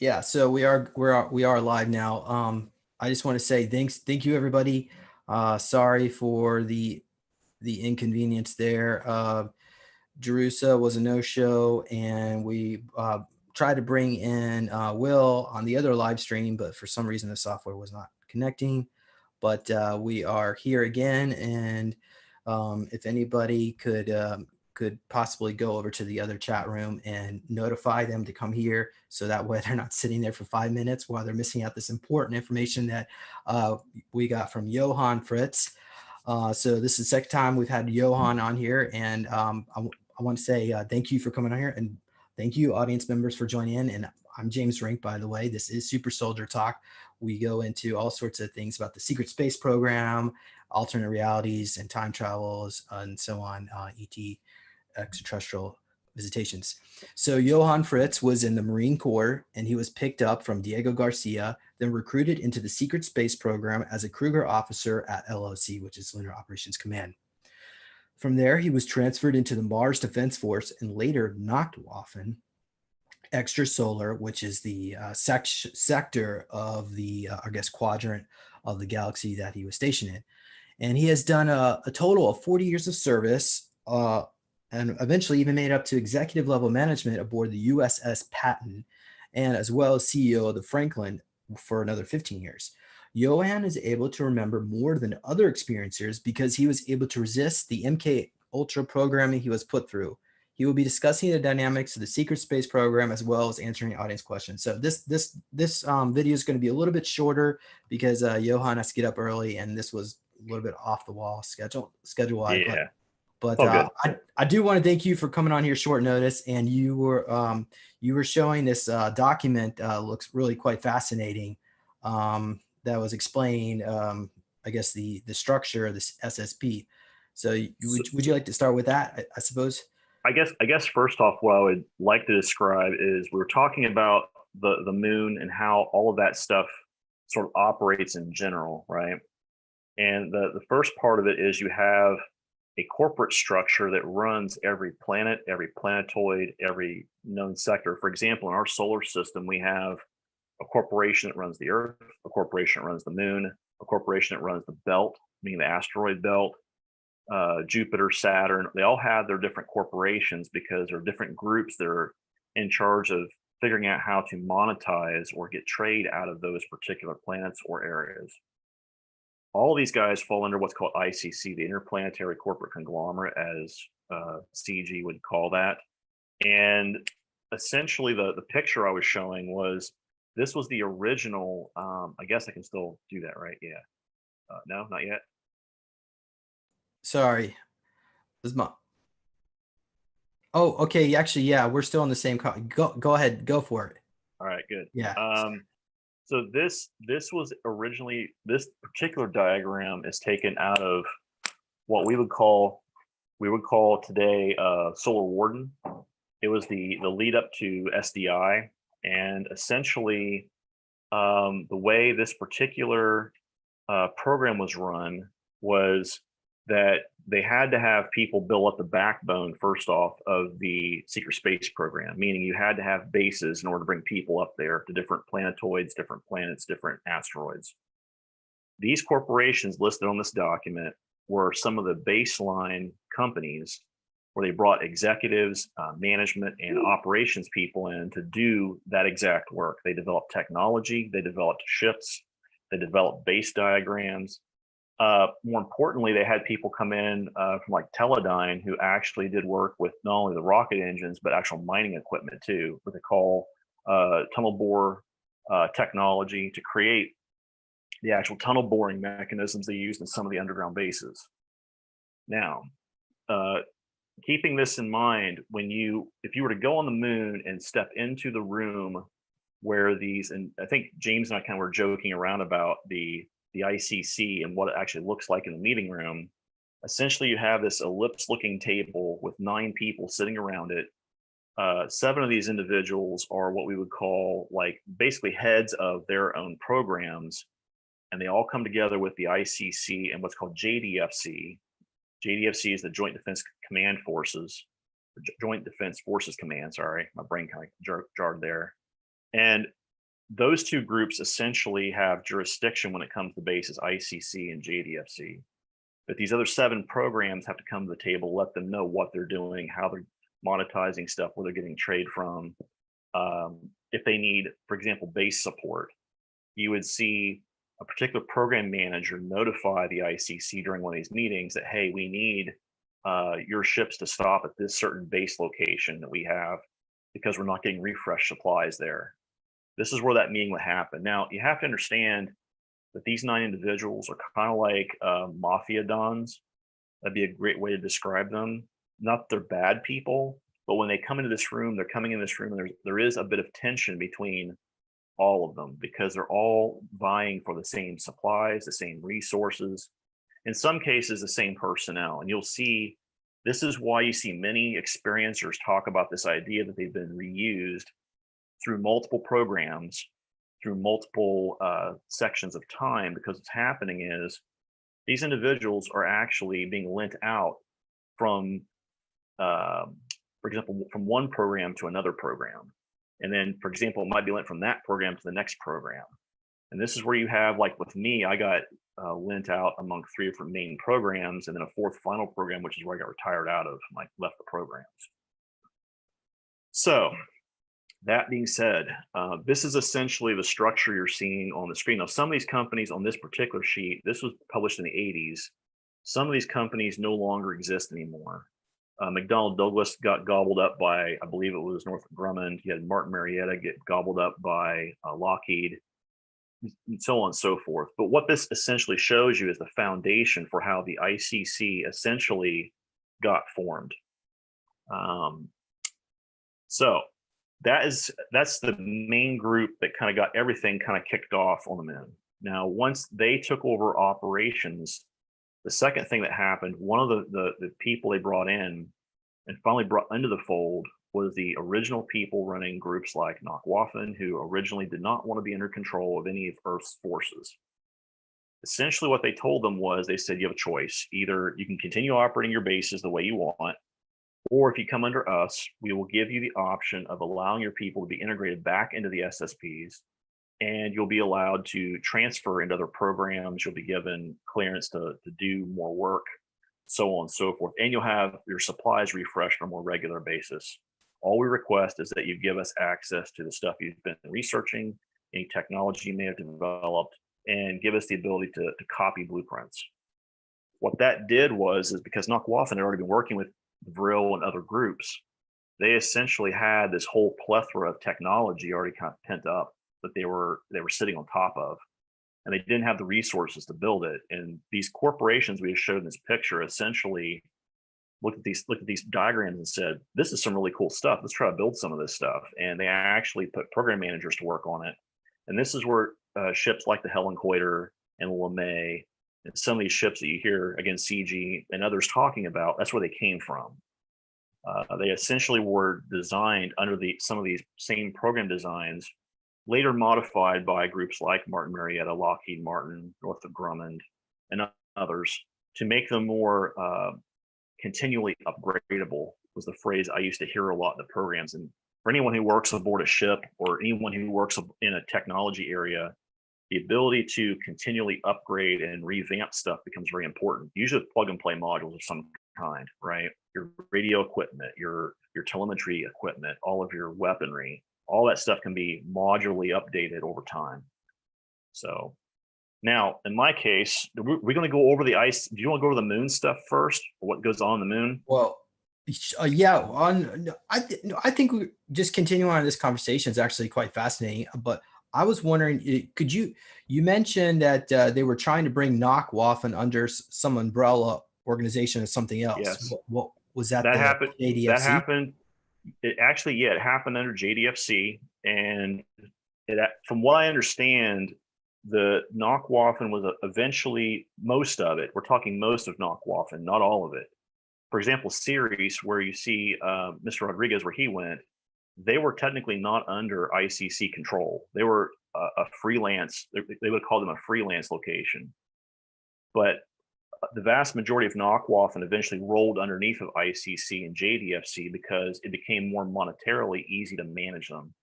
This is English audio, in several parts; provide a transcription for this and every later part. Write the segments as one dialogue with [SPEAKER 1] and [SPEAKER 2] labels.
[SPEAKER 1] Yeah, so we are live now. I just want to say thank you everybody. Sorry for the inconvenience there. Jerusa was a no-show, and we tried to bring in Will on the other live stream, but for some reason the software was not connecting. But we are here again, and if anybody could possibly go over to the other chat room and notify them to come here, so that way they're not sitting there for 5 minutes while they're missing out this important information that we got from Johann Fritz. So this is the second time we've had Johann on here, and I want to say thank you for coming on here, and thank you audience members for joining in. And I'm James Rink, by the way. This is Super Soldier Talk. We go into all sorts of things about the secret space program, alternate realities and time travels, and so on, ET, extraterrestrial visitations. So Johann Fritz was in the Marine Corps, and he was picked up from Diego Garcia, then recruited into the secret space program as a Kruger officer at LOC, which is Lunar Operations Command. From there, he was transferred into the Mars Defense Force and later Nachtwaffen extrasolar, which is the sector of the, I guess, quadrant of the galaxy that he was stationed in. And he has done a total of 40 years of service, and eventually even made up to executive level management aboard the USS Patton, and as well as CEO of the Franklin for another 15 years. Johann is able to remember more than other experiencers because he was able to resist the MK Ultra programming he was put through. He will be discussing the dynamics of the secret space program as well as answering audience questions. So this video is going to be a little bit shorter because Johann has to get up early, and this was a little bit off the wall schedule-wise.
[SPEAKER 2] Yeah.
[SPEAKER 1] But
[SPEAKER 2] Good.
[SPEAKER 1] I do want to thank you for coming on here short notice, and you were showing this document, looks really quite fascinating, that was explaining, I guess, the structure of this SSP. So would you like to start with that, I suppose?
[SPEAKER 2] I guess first off, what I would like to describe is we were talking about the moon and how all of that stuff sort of operates in general, right? And the first part of it is you have a corporate structure that runs every planet, every planetoid, every known sector. For example, in our solar system, we have a corporation that runs the Earth, a corporation that runs the moon, a corporation that runs the belt, meaning the asteroid belt, Jupiter, Saturn. They all have their different corporations because there are different groups that are in charge of figuring out how to monetize or get trade out of those particular planets or areas. All of these guys fall under what's called ICC, the Interplanetary Corporate Conglomerate, as CG would call that. And essentially, the picture I was showing was this was the original. I guess I can still do that, right? Yeah. No, not yet.
[SPEAKER 1] Sorry, this is my. Oh, okay. Actually, yeah, we're still on the same call. Go ahead, go for it.
[SPEAKER 2] All right, good.
[SPEAKER 1] Yeah.
[SPEAKER 2] So this was originally, this particular diagram is taken out of what we would call today Solar Warden. It was the lead up to SDI, and essentially the way this particular program was run was that they had to have people build up the backbone first off of the secret space program, meaning you had to have bases in order to bring people up there to different planetoids, different planets, different asteroids. These corporations listed on this document were some of the baseline companies where they brought executives, management, and operations people in to do that exact work. They developed technology, they developed ships, they developed base diagrams. More importantly, they had people come in from like Teledyne who actually did work with not only the rocket engines, but actual mining equipment too, what they call tunnel bore technology to create the actual tunnel boring mechanisms they used in some of the underground bases. Now, keeping this in mind, if you were to go on the moon and step into the room where these, and I think James and I kind of were joking around about the ICC and what it actually looks like in the meeting room. Essentially, you have this ellipse-looking table with 9 people sitting around it. 7 of these individuals are what we would call like basically heads of their own programs, and they all come together with the ICC and what's called JDFC. JDFC is the Joint Defense Command Forces, Joint Defense Forces Command. Sorry, my brain kind of jarred there. And those two groups essentially have jurisdiction when it comes to bases ICC and JDFC. But these other 7 programs have to come to the table, let them know what they're doing, how they're monetizing stuff, where they're getting trade from. If they need, for example, base support, you would see a particular program manager notify the ICC during one of these meetings that, hey, we need your ships to stop at this certain base location that we have because we're not getting refresh supplies there. This is where that meeting would happen. Now, you have to understand that these 9 individuals are kind of like mafia dons. That'd be a great way to describe them. Not that they're bad people, but when they come into this room, they're coming in this room, and there is a bit of tension between all of them because they're all vying for the same supplies, the same resources, in some cases, the same personnel. And you'll see, this is why you see many experiencers talk about this idea that they've been reused through multiple programs, through multiple sections of time, because what's happening is these individuals are actually being lent out from, for example, from one program to another program. And then, for example, it might be lent from that program to the next program. And this is where you have, like with me, I got lent out among 3 different main programs, and then a 4th final program, which is where I got retired out of, like left the programs. So that being said, this is essentially the structure you're seeing on the screen. Now, some of these companies on this particular sheet, this was published in the 80s. Some of these companies no longer exist anymore. McDonnell Douglas got gobbled up by, I believe it was Northrop Grumman. You had Martin Marietta get gobbled up by Lockheed, and so on and so forth. But what this essentially shows you is the foundation for how the ICC essentially got formed. So that's the main group that kind of got everything kind of kicked off on the moon. Now, once they took over operations, the second thing that happened, one of the people they brought in and finally brought into the fold was the original people running groups like Nakwafen, who originally did not want to be under control of any of Earth's forces. Essentially, what they told them was, they said, you have a choice. Either you can continue operating your bases the way you want, or if you come under us, we will give you the option of allowing your people to be integrated back into the SSPs, and you'll be allowed to transfer into other programs. You'll be given clearance to do more work, so on and so forth. And you'll have your supplies refreshed on a more regular basis. All we request is that you give us access to the stuff you've been researching, any technology you may have developed, and give us the ability to copy blueprints. What that did was, is because Nakwafen had already been working with Vril and other groups, they essentially had this whole plethora of technology already kind of pent up that they were sitting on top of, and they didn't have the resources to build it. And these corporations we showed in this picture essentially looked at these diagrams and said, this is some really cool stuff. Let's try to build some of this stuff. And they actually put program managers to work on it. And this is where ships like the Helen Coiter and LeMay and some of these ships that you hear, again, CG and others talking about, that's where they came from. They essentially were designed under some of these same program designs, later modified by groups like Martin Marietta, Lockheed Martin, Northrop Grumman, and others to make them more continually upgradable, was the phrase I used to hear a lot in the programs. And for anyone who works aboard a ship or anyone who works in a technology area, the ability to continually upgrade and revamp stuff becomes very important. Usually plug and play modules of some kind, right? Your radio equipment, your telemetry equipment, all of your weaponry, all that stuff can be modularly updated over time. So now, in my case, we're going to go over the ice. Do you want to go over the moon stuff first? What goes on the moon?
[SPEAKER 1] Well, yeah. I think we just continue on this conversation is actually quite fascinating. But I was wondering, could you mentioned that they were trying to bring Nakwafen under some umbrella organization or something else?
[SPEAKER 2] Yes.
[SPEAKER 1] What was that?
[SPEAKER 2] That happened.
[SPEAKER 1] JDFC?
[SPEAKER 2] That happened. It actually, yeah, it happened under JDFC, and from what I understand, the Nakwafen was eventually, most of it, we're talking most of Nakwafen, not all of it. For example, Ceres, where you see Mr. Rodriguez, where he went, they were technically not under ICC control. They were a freelance, they would call them a freelance location. But the vast majority of Nakwafen eventually rolled underneath of ICC and JDFC because it became more monetarily easy to manage them.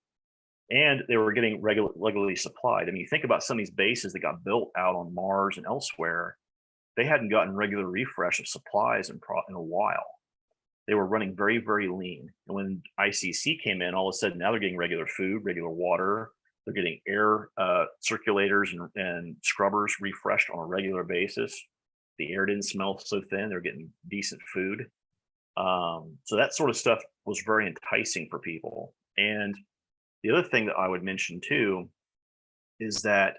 [SPEAKER 2] and they were getting regularly supplied. I mean, you think about some of these bases that got built out on Mars and elsewhere, they hadn't gotten regular refresh of supplies in a while. They were running very, very lean. And when ICC came in, all of a sudden now they're getting regular food, regular water. They're getting air circulators and scrubbers refreshed on a regular basis. The air didn't smell so thin. They're getting decent food. So that sort of stuff was very enticing for people. And the other thing that I would mention too is that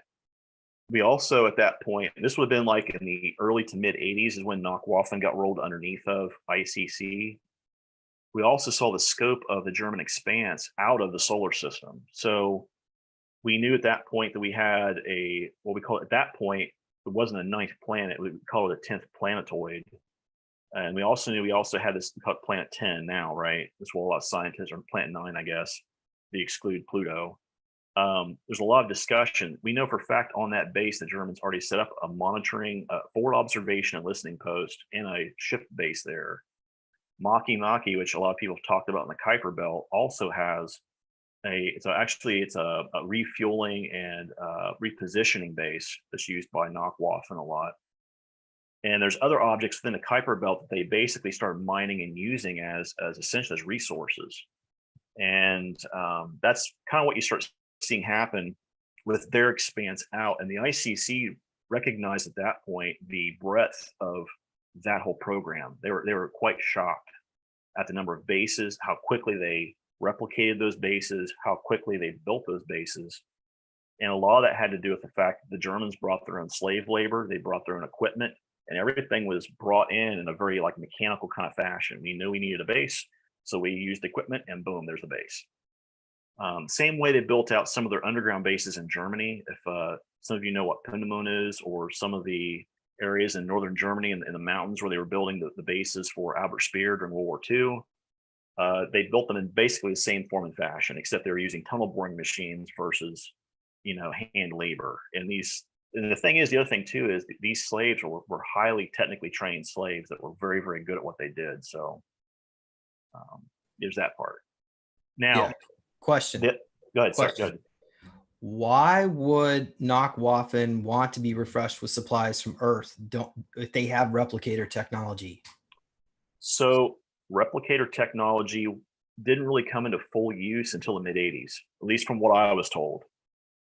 [SPEAKER 2] we also at that point, and this would have been like in the early to mid 80s is when Knockwaffen got rolled underneath of ICC. We also saw the scope of the German expanse out of the solar system. So we knew at that point that we had what we call at that point, it wasn't a ninth planet, we call it a 10th planetoid. And we also knew we also had this called Planet 10 now, right? That's what a lot of scientists, or Planet 9, I guess, they exclude Pluto. There's a lot of discussion. We know for a fact on that base, the Germans already set up a monitoring, forward observation and listening post and a ship base there. Maki Maki, which a lot of people have talked about in the Kuiper Belt, also has it's a refueling and repositioning base that's used by Knockwaffen a lot. And there's other objects within the Kuiper Belt that they basically started mining and using as essentially as resources. And that's kind of what you start seeing happen with their expanse out. And the ICC recognized at that point the breadth of that whole program. They were quite shocked at the number of bases, how quickly they replicated those bases, how quickly they built those bases. And a lot of that had to do with the fact that the Germans brought their own slave labor, they brought their own equipment, and everything was brought in a very like mechanical kind of fashion. We knew we needed a base, so we used equipment, and boom, there's a base. Same way they built out some of their underground bases in Germany. If some of you know what Pindemon is, or some of the areas in northern Germany in the mountains where they were building the bases for Albert Speer during World War II, they built them in basically the same form and fashion, except they were using tunnel boring machines versus, hand labor. And the thing is, the other thing too is these slaves were highly technically trained slaves that were very, very good at what they did. So there's that part. Now,
[SPEAKER 1] Yeah. Question.
[SPEAKER 2] Go ahead. Sorry, go ahead.
[SPEAKER 1] Why would Knockwaffen want to be refreshed with supplies from Earth? If they have replicator technology?
[SPEAKER 2] So replicator technology didn't really come into full use until the mid 80s, at least from what I was told.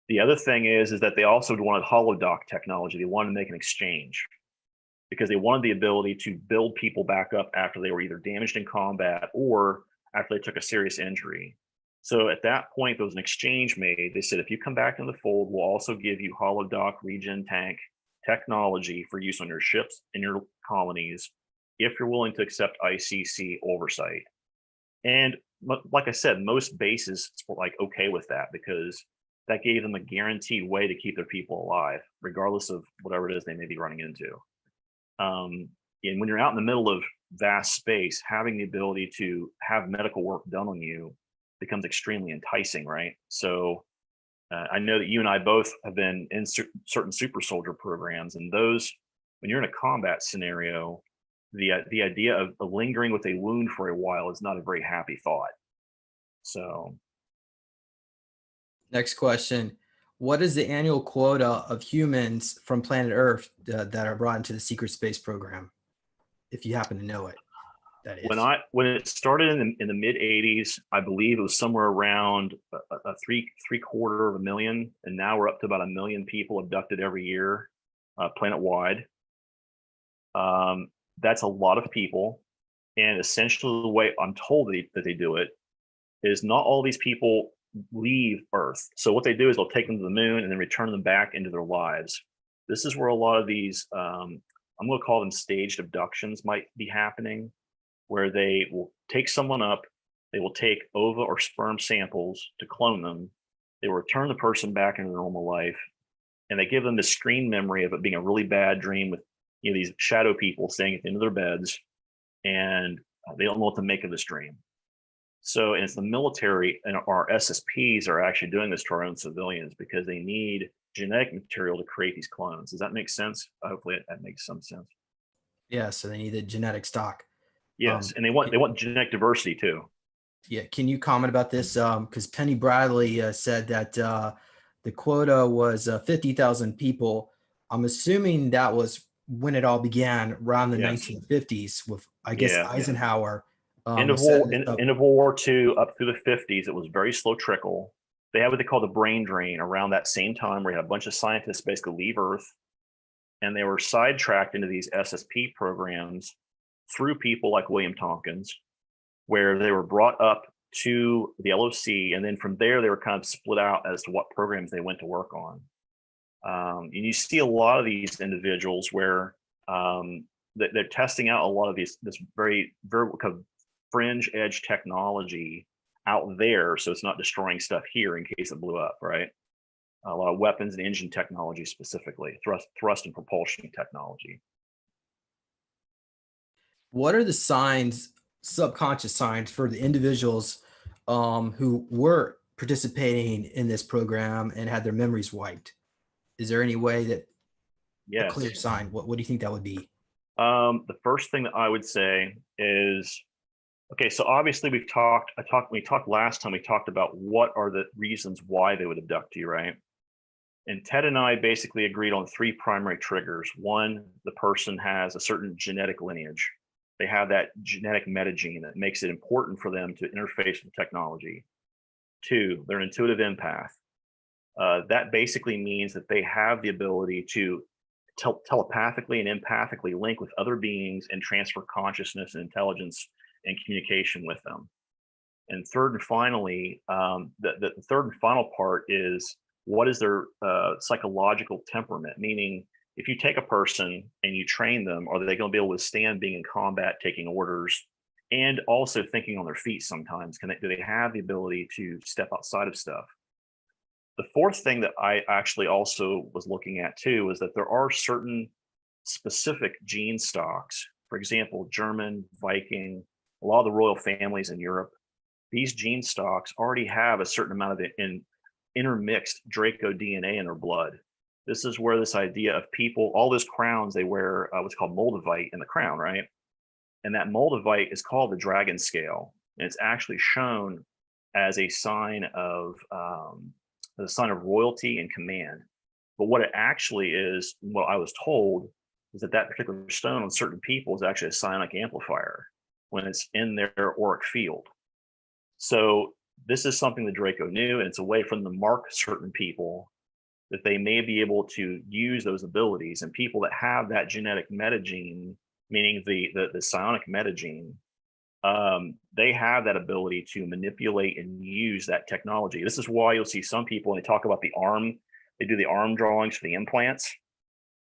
[SPEAKER 2] The other thing is that they also wanted holodoc technology. They wanted to make an exchange because they wanted the ability to build people back up after they were either damaged in combat or after they took a serious injury. So at that point, there was an exchange made. They said, if you come back in the fold, we'll also give you holodoc regen tank technology for use on your ships and your colonies if you're willing to accept ICC oversight. And like I said, most bases were like okay with that because that gave them a guaranteed way to keep their people alive, regardless of whatever it is they may be running into. And when you're out in the middle of vast space, having the ability to have medical work done on you becomes extremely enticing, right? So I know that you and I both have been in certain super soldier programs, and those, when you're in a combat scenario, the idea of lingering with a wound for a while is not a very happy thought. So,
[SPEAKER 1] next question. What is the annual quota of humans from planet Earth that are brought into the secret space program? If you happen to know it, that is.
[SPEAKER 2] When it started in the mid 80s, I believe it was somewhere around a three-quarter of a million, and now we're up to about 1 million people abducted every year, planet wide. That's a lot of people, and essentially the way I'm told that they do it is not all these people leave Earth. So what they do is they'll take them to the moon and then return them back into their lives. This is where a lot of these, I'm going to call them staged abductions, might be happening, where they will take someone up, they will take ova or sperm samples to clone them, they will return the person back into their normal life, and they give them the screen memory of it being a really bad dream with these shadow people staying at the end of their beds, and they don't know what to make of this dream. So it's the military and our SSPs are actually doing this to our own civilians because they need genetic material to create these clones. Does that make sense? Hopefully that makes some sense.
[SPEAKER 1] Yeah, so they need the genetic stock.
[SPEAKER 2] Yes, and they want genetic diversity too.
[SPEAKER 1] Yeah, can you comment about this? Because Penny Bradley said that the quota was 50,000 people. I'm assuming that was when it all began around the
[SPEAKER 2] Yes.
[SPEAKER 1] 1950s with, I guess,
[SPEAKER 2] Yeah.
[SPEAKER 1] Eisenhower was setting this up.
[SPEAKER 2] End of World War II up through the 50s, it was very slow trickle. They had what they call the brain drain around that same time, where you had a bunch of scientists basically leave Earth, and they were sidetracked into these SSP programs through people like William Tompkins, where they were brought up to the LOC, and then from there they were kind of split out as to what programs they went to work on. And you see a lot of these individuals where they're testing out a lot of this very kind of fringe edge technology out there, so it's not destroying stuff here in case it blew up, right? A lot of weapons and engine technology, specifically thrust and propulsion technology.
[SPEAKER 1] What are the signs, subconscious signs for the individuals who were participating in this program and had their memories wiped? Is there any way that a clear
[SPEAKER 2] Yes.
[SPEAKER 1] sign? What do you think that would be?
[SPEAKER 2] The first thing that I would say is, okay, so obviously we talked last time, we talked about what are the reasons why they would abduct you, right? And Ted and I basically agreed on three primary triggers. One, the person has a certain genetic lineage. They have that genetic metagene that makes it important for them to interface with technology. Two, they're an intuitive empath. That basically means that they have the ability to telepathically and empathically link with other beings and transfer consciousness and intelligence and communication with them. And third and finally, the third and final part is, what is their psychological temperament? Meaning, if you take a person and you train them, are they going to be able to withstand being in combat, taking orders, and also thinking on their feet sometimes? Do they have the ability to step outside of stuff? The fourth thing that I actually also was looking at too is that there are certain specific gene stocks. For example, German, Viking, a lot of the royal families in Europe, these gene stocks already have a certain amount of intermixed Draco DNA in their blood. This is where this idea of people, all those crowns, they wear what's called moldavite in the crown, right? And that moldavite is called the dragon scale. And it's actually shown as a sign of royalty and command. But what it actually is, what I was told, is that that particular stone on certain people is actually a psionic amplifier when it's in their auric field. So this is something that Draco knew, and it's a way for them to mark certain people that they may be able to use those abilities. And people that have that genetic metagene, meaning the psionic metagene, they have that ability to manipulate and use that technology. This is why you'll see some people, when they talk about the arm, they do the arm drawings for the implants.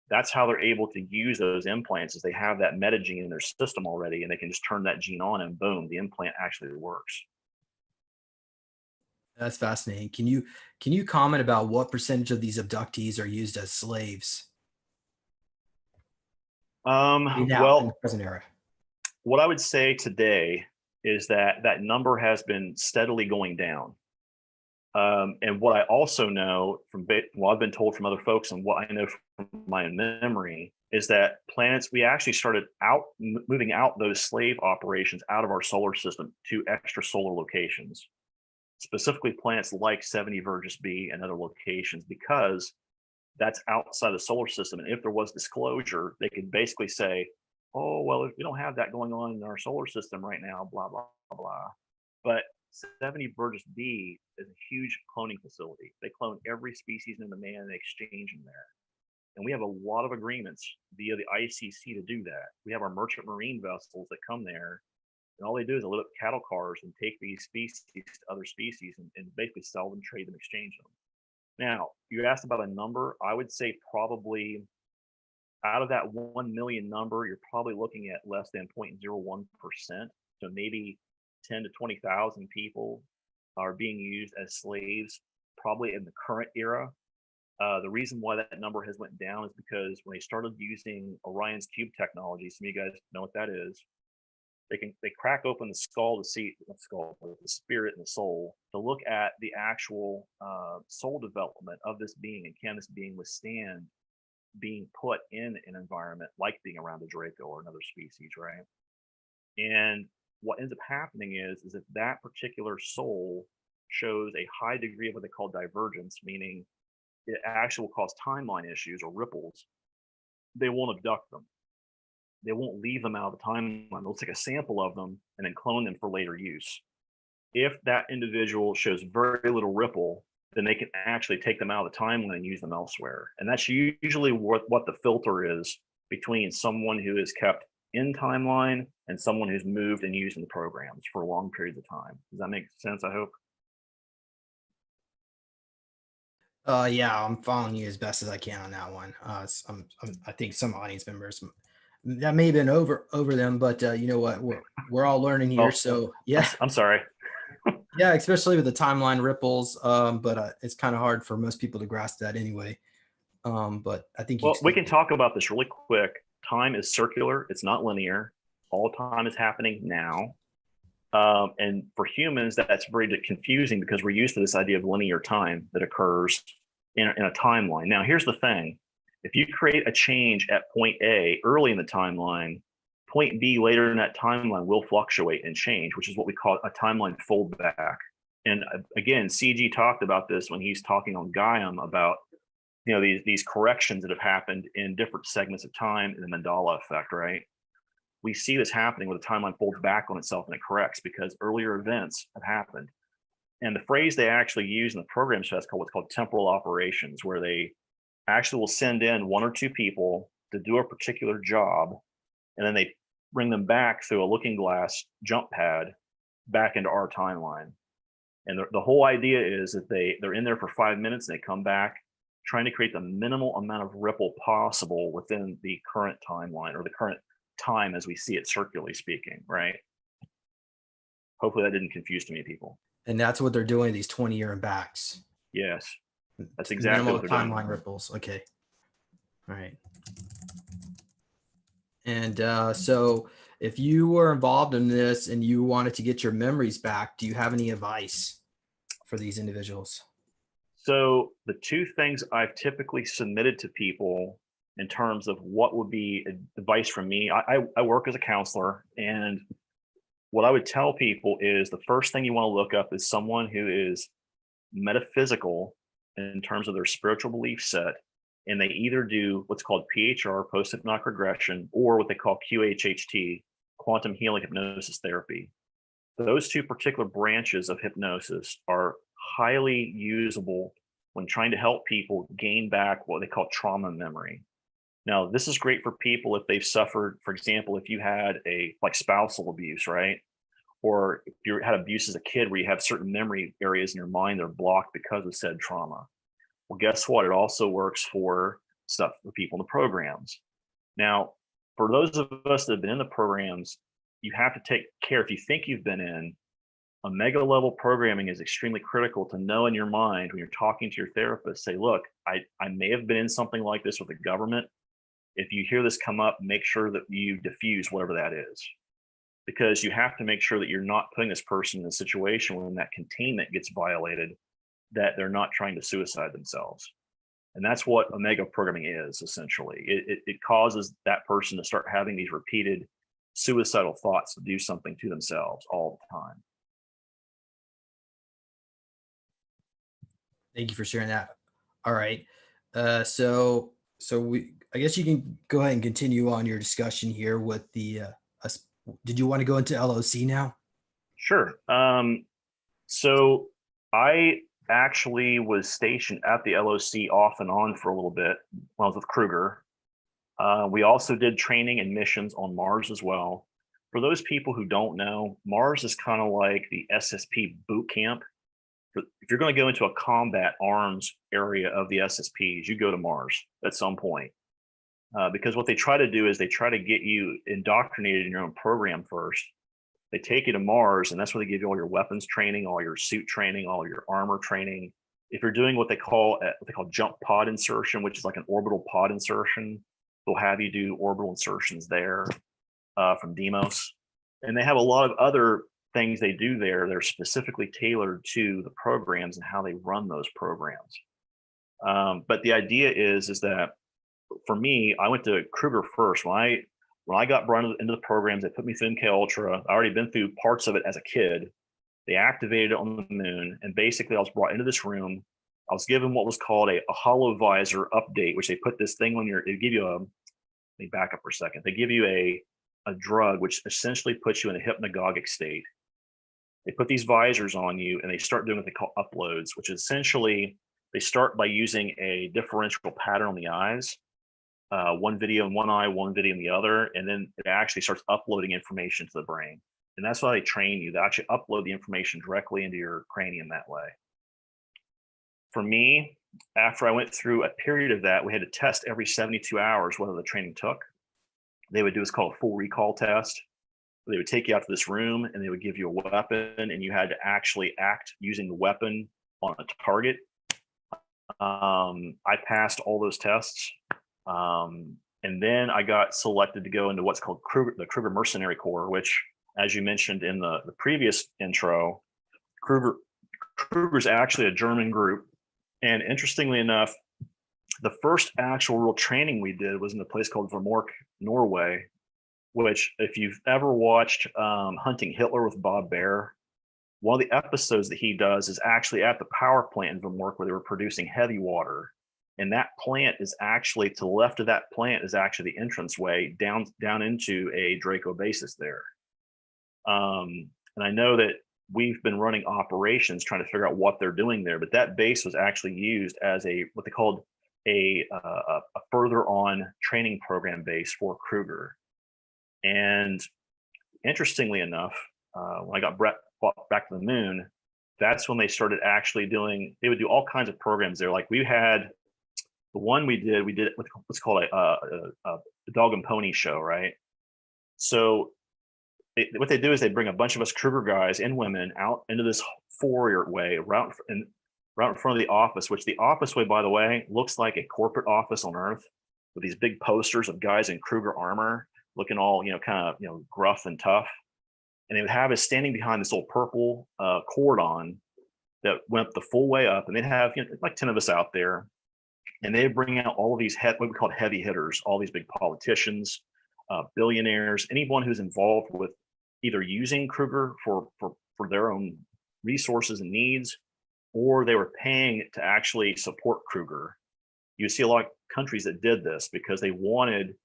[SPEAKER 2] That's how they're able to use those implants, is they have that metagene in their system already, and they can just turn that gene on and boom, the implant actually works.
[SPEAKER 1] That's fascinating. Can you comment about what percentage of these abductees are used as slaves now in the
[SPEAKER 2] Well,
[SPEAKER 1] present era?
[SPEAKER 2] what I would say today is that that number has been steadily going down. And what I also know from what I've been told from other folks, and what I know from my memory, is that planets, we actually started moving out those slave operations out of our solar system to extrasolar locations, specifically planets like 70 Virgus B and other locations, because that's outside the solar system. And if there was disclosure, they could basically say, oh, well, we don't have that going on in our solar system right now, blah, blah, blah. But 70 Burgess B is a huge cloning facility. They clone every species in the man and exchange them there. And we have a lot of agreements via the ICC to do that. We have our merchant marine vessels that come there, and all they do is load up cattle cars and take these species to other species and basically sell them, trade them, exchange them. Now, you asked about a number. I would say probably out of that 1 million number, you're probably looking at less than 0.01%. So maybe 10 to 20,000 people are being used as slaves, probably in the current era. The reason why that number has went down is because when they started using Orion's cube technology, some of you guys know what that is. They crack open the skull to see the skull, the spirit and the soul, to look at the actual soul development of this being, and can this being withstand being put in an environment like being around a Draco or another species, right? And what ends up happening is if that particular soul shows a high degree of what they call divergence, meaning it actually will cause timeline issues or ripples, they won't abduct them. They won't leave them out of the timeline. They'll take a sample of them and then clone them for later use. If that individual shows very little ripple, then they can actually take them out of the timeline and use them elsewhere. And that's usually what the filter is between someone who is kept in timeline and someone who's moved and used in the programs for long periods of time. Does that make sense? I hope.
[SPEAKER 1] Yeah, I'm following you as best as I can on that one. I think some audience members that may have been over them, but you know what? We're all learning here,
[SPEAKER 2] Oh,
[SPEAKER 1] so yeah,
[SPEAKER 2] I'm sorry.
[SPEAKER 1] yeah, especially with the timeline ripples. But it's kind of hard for most people to grasp that anyway. But I think you
[SPEAKER 2] Well, we
[SPEAKER 1] explained
[SPEAKER 2] can
[SPEAKER 1] it.
[SPEAKER 2] talk about this really quick. Time is circular, it's not linear. All time is happening now. And for humans, that's very confusing because we're used to this idea of linear time that occurs in a timeline. Now, here's the thing. If you create a change at point A early in the timeline, point B later in that timeline will fluctuate and change, which is what we call a timeline foldback. And again, CG talked about this when he's talking on Gaiam about these corrections that have happened in different segments of time in the Mandela effect, right? We see this happening where the timeline folds back on itself and it corrects because earlier events have happened. And the phrase they actually use in the program set is called what's called temporal operations, where they actually will send in one or two people to do a particular job, and then they bring them back through a looking glass jump pad back into our timeline. And the whole idea is that they're in there for 5 minutes and they come back trying to create the minimal amount of ripple possible within the current timeline or the current time as we see it circularly speaking, right? Hopefully that didn't confuse too many people.
[SPEAKER 1] And that's what they're doing. These 20-year and backs.
[SPEAKER 2] Yes, that's exactly
[SPEAKER 1] Minimal
[SPEAKER 2] what they're doing.
[SPEAKER 1] timeline ripples. Okay. All right. And so if you were involved in this and you wanted to get your memories back, do you have any advice for these individuals?
[SPEAKER 2] So the two things I've typically submitted to people in terms of what would be advice from me, I work as a counselor, and what I would tell people is the first thing you want to look up is someone who is metaphysical in terms of their spiritual belief set, and they either do what's called PHR, post-hypnotic regression, or what they call QHHT, quantum healing hypnosis therapy. Those two particular branches of hypnosis are highly usable when trying to help people gain back what they call trauma memory. Now, this is great for people if they've suffered, for example, if you had like spousal abuse, right? Or if you had abuse as a kid where you have certain memory areas in your mind that are blocked because of said trauma. Well, guess what? It also works for stuff for people in the programs. Now, for those of us that have been in the programs, you have to take care. If you think you've been in, omega level programming is extremely critical to know in your mind when you're talking to your therapist. Say, look, I may have been in something like this with the government. If you hear this come up, make sure that you diffuse whatever that is, because you have to make sure that you're not putting this person in a situation when that containment gets violated, that they're not trying to suicide themselves. And that's what omega programming is essentially. It causes that person to start having these repeated suicidal thoughts to do something to themselves all the time.
[SPEAKER 1] Thank you for sharing that. All right. So I guess you can go ahead and continue on your discussion here with the, did you want to go into LOC now?
[SPEAKER 2] Sure. So I actually was stationed at the LOC off and on for a little bit when I was with Kruger. We also did training and missions on Mars as well. For those people who don't know, Mars is kind of like the SSP boot camp. If you're going to go into a combat arms area of the SSPs, you go to Mars at some point. Because what they try to do is they try to get you indoctrinated in your own program first. They take you to Mars, and that's where they give you all your weapons training, all your suit training, all your armor training. If you're doing what they call jump pod insertion, which is like an orbital pod insertion, they'll have you do orbital insertions there from Deimos. And they have a lot of other things they do there. They're specifically tailored to the programs and how they run those programs. But the idea is that for me, I went to Kruger first. When When I got brought into the programs, they put me through MK Ultra. I already been through parts of it as a kid. They activated it on the moon, and basically I was brought into this room. I was given what was called a hollow visor update, which they put this thing on your, they give you a, let me back up for a second. They give you a drug, which essentially puts you in a hypnagogic state. They put these visors on you and they start doing what they call uploads, which is essentially, they start by using a differential pattern on the eyes, one video in one eye, one video in the other, and then it actually starts uploading information to the brain. And that's why they train you. They actually upload the information directly into your cranium that way. For me, after I went through a period of that, we had to test every 72 hours whether the training took. They would do what's called a full recall test. They would take you out to this room and they would give you a weapon, and you had to actually act using the weapon on a target. I passed all those tests. And then I got selected to go into what's called the Kruger Mercenary Corps, which, as you mentioned in the previous intro, Kruger's actually a German group. And interestingly enough, the first actual real training we did was in a place called Vemork, Norway, which, if you've ever watched Hunting Hitler with Bob Baer, one of the episodes that he does is actually at the power plant in Vemork where they were producing heavy water. And that plant is actually, to the left of that plant is actually the entranceway down into a Draco basis there. And I know that we've been running operations trying to figure out what they're doing there, but that base was actually used as what they called a further on training program base for Kruger. And interestingly enough, when I got brought back to the moon, that's when they started actually doing, they would do all kinds of programs there. Like we had the one we did what's called a dog and pony show, right? So what they do is they bring a bunch of us Kruger guys and women out into this foyer way right in front of the office, which the office way, by the way, looks like a corporate office on Earth with these big posters of guys in Kruger armor looking all, kind of, gruff and tough. And they would have us standing behind this old purple cordon that went the full way up, and they'd have like 10 of us out there, and they'd bring out all of these what we called heavy hitters, all these big politicians, billionaires, anyone who's involved with either using Kruger for their own resources and needs, or they were paying to actually support Kruger. You see a lot of countries that did this because they wanted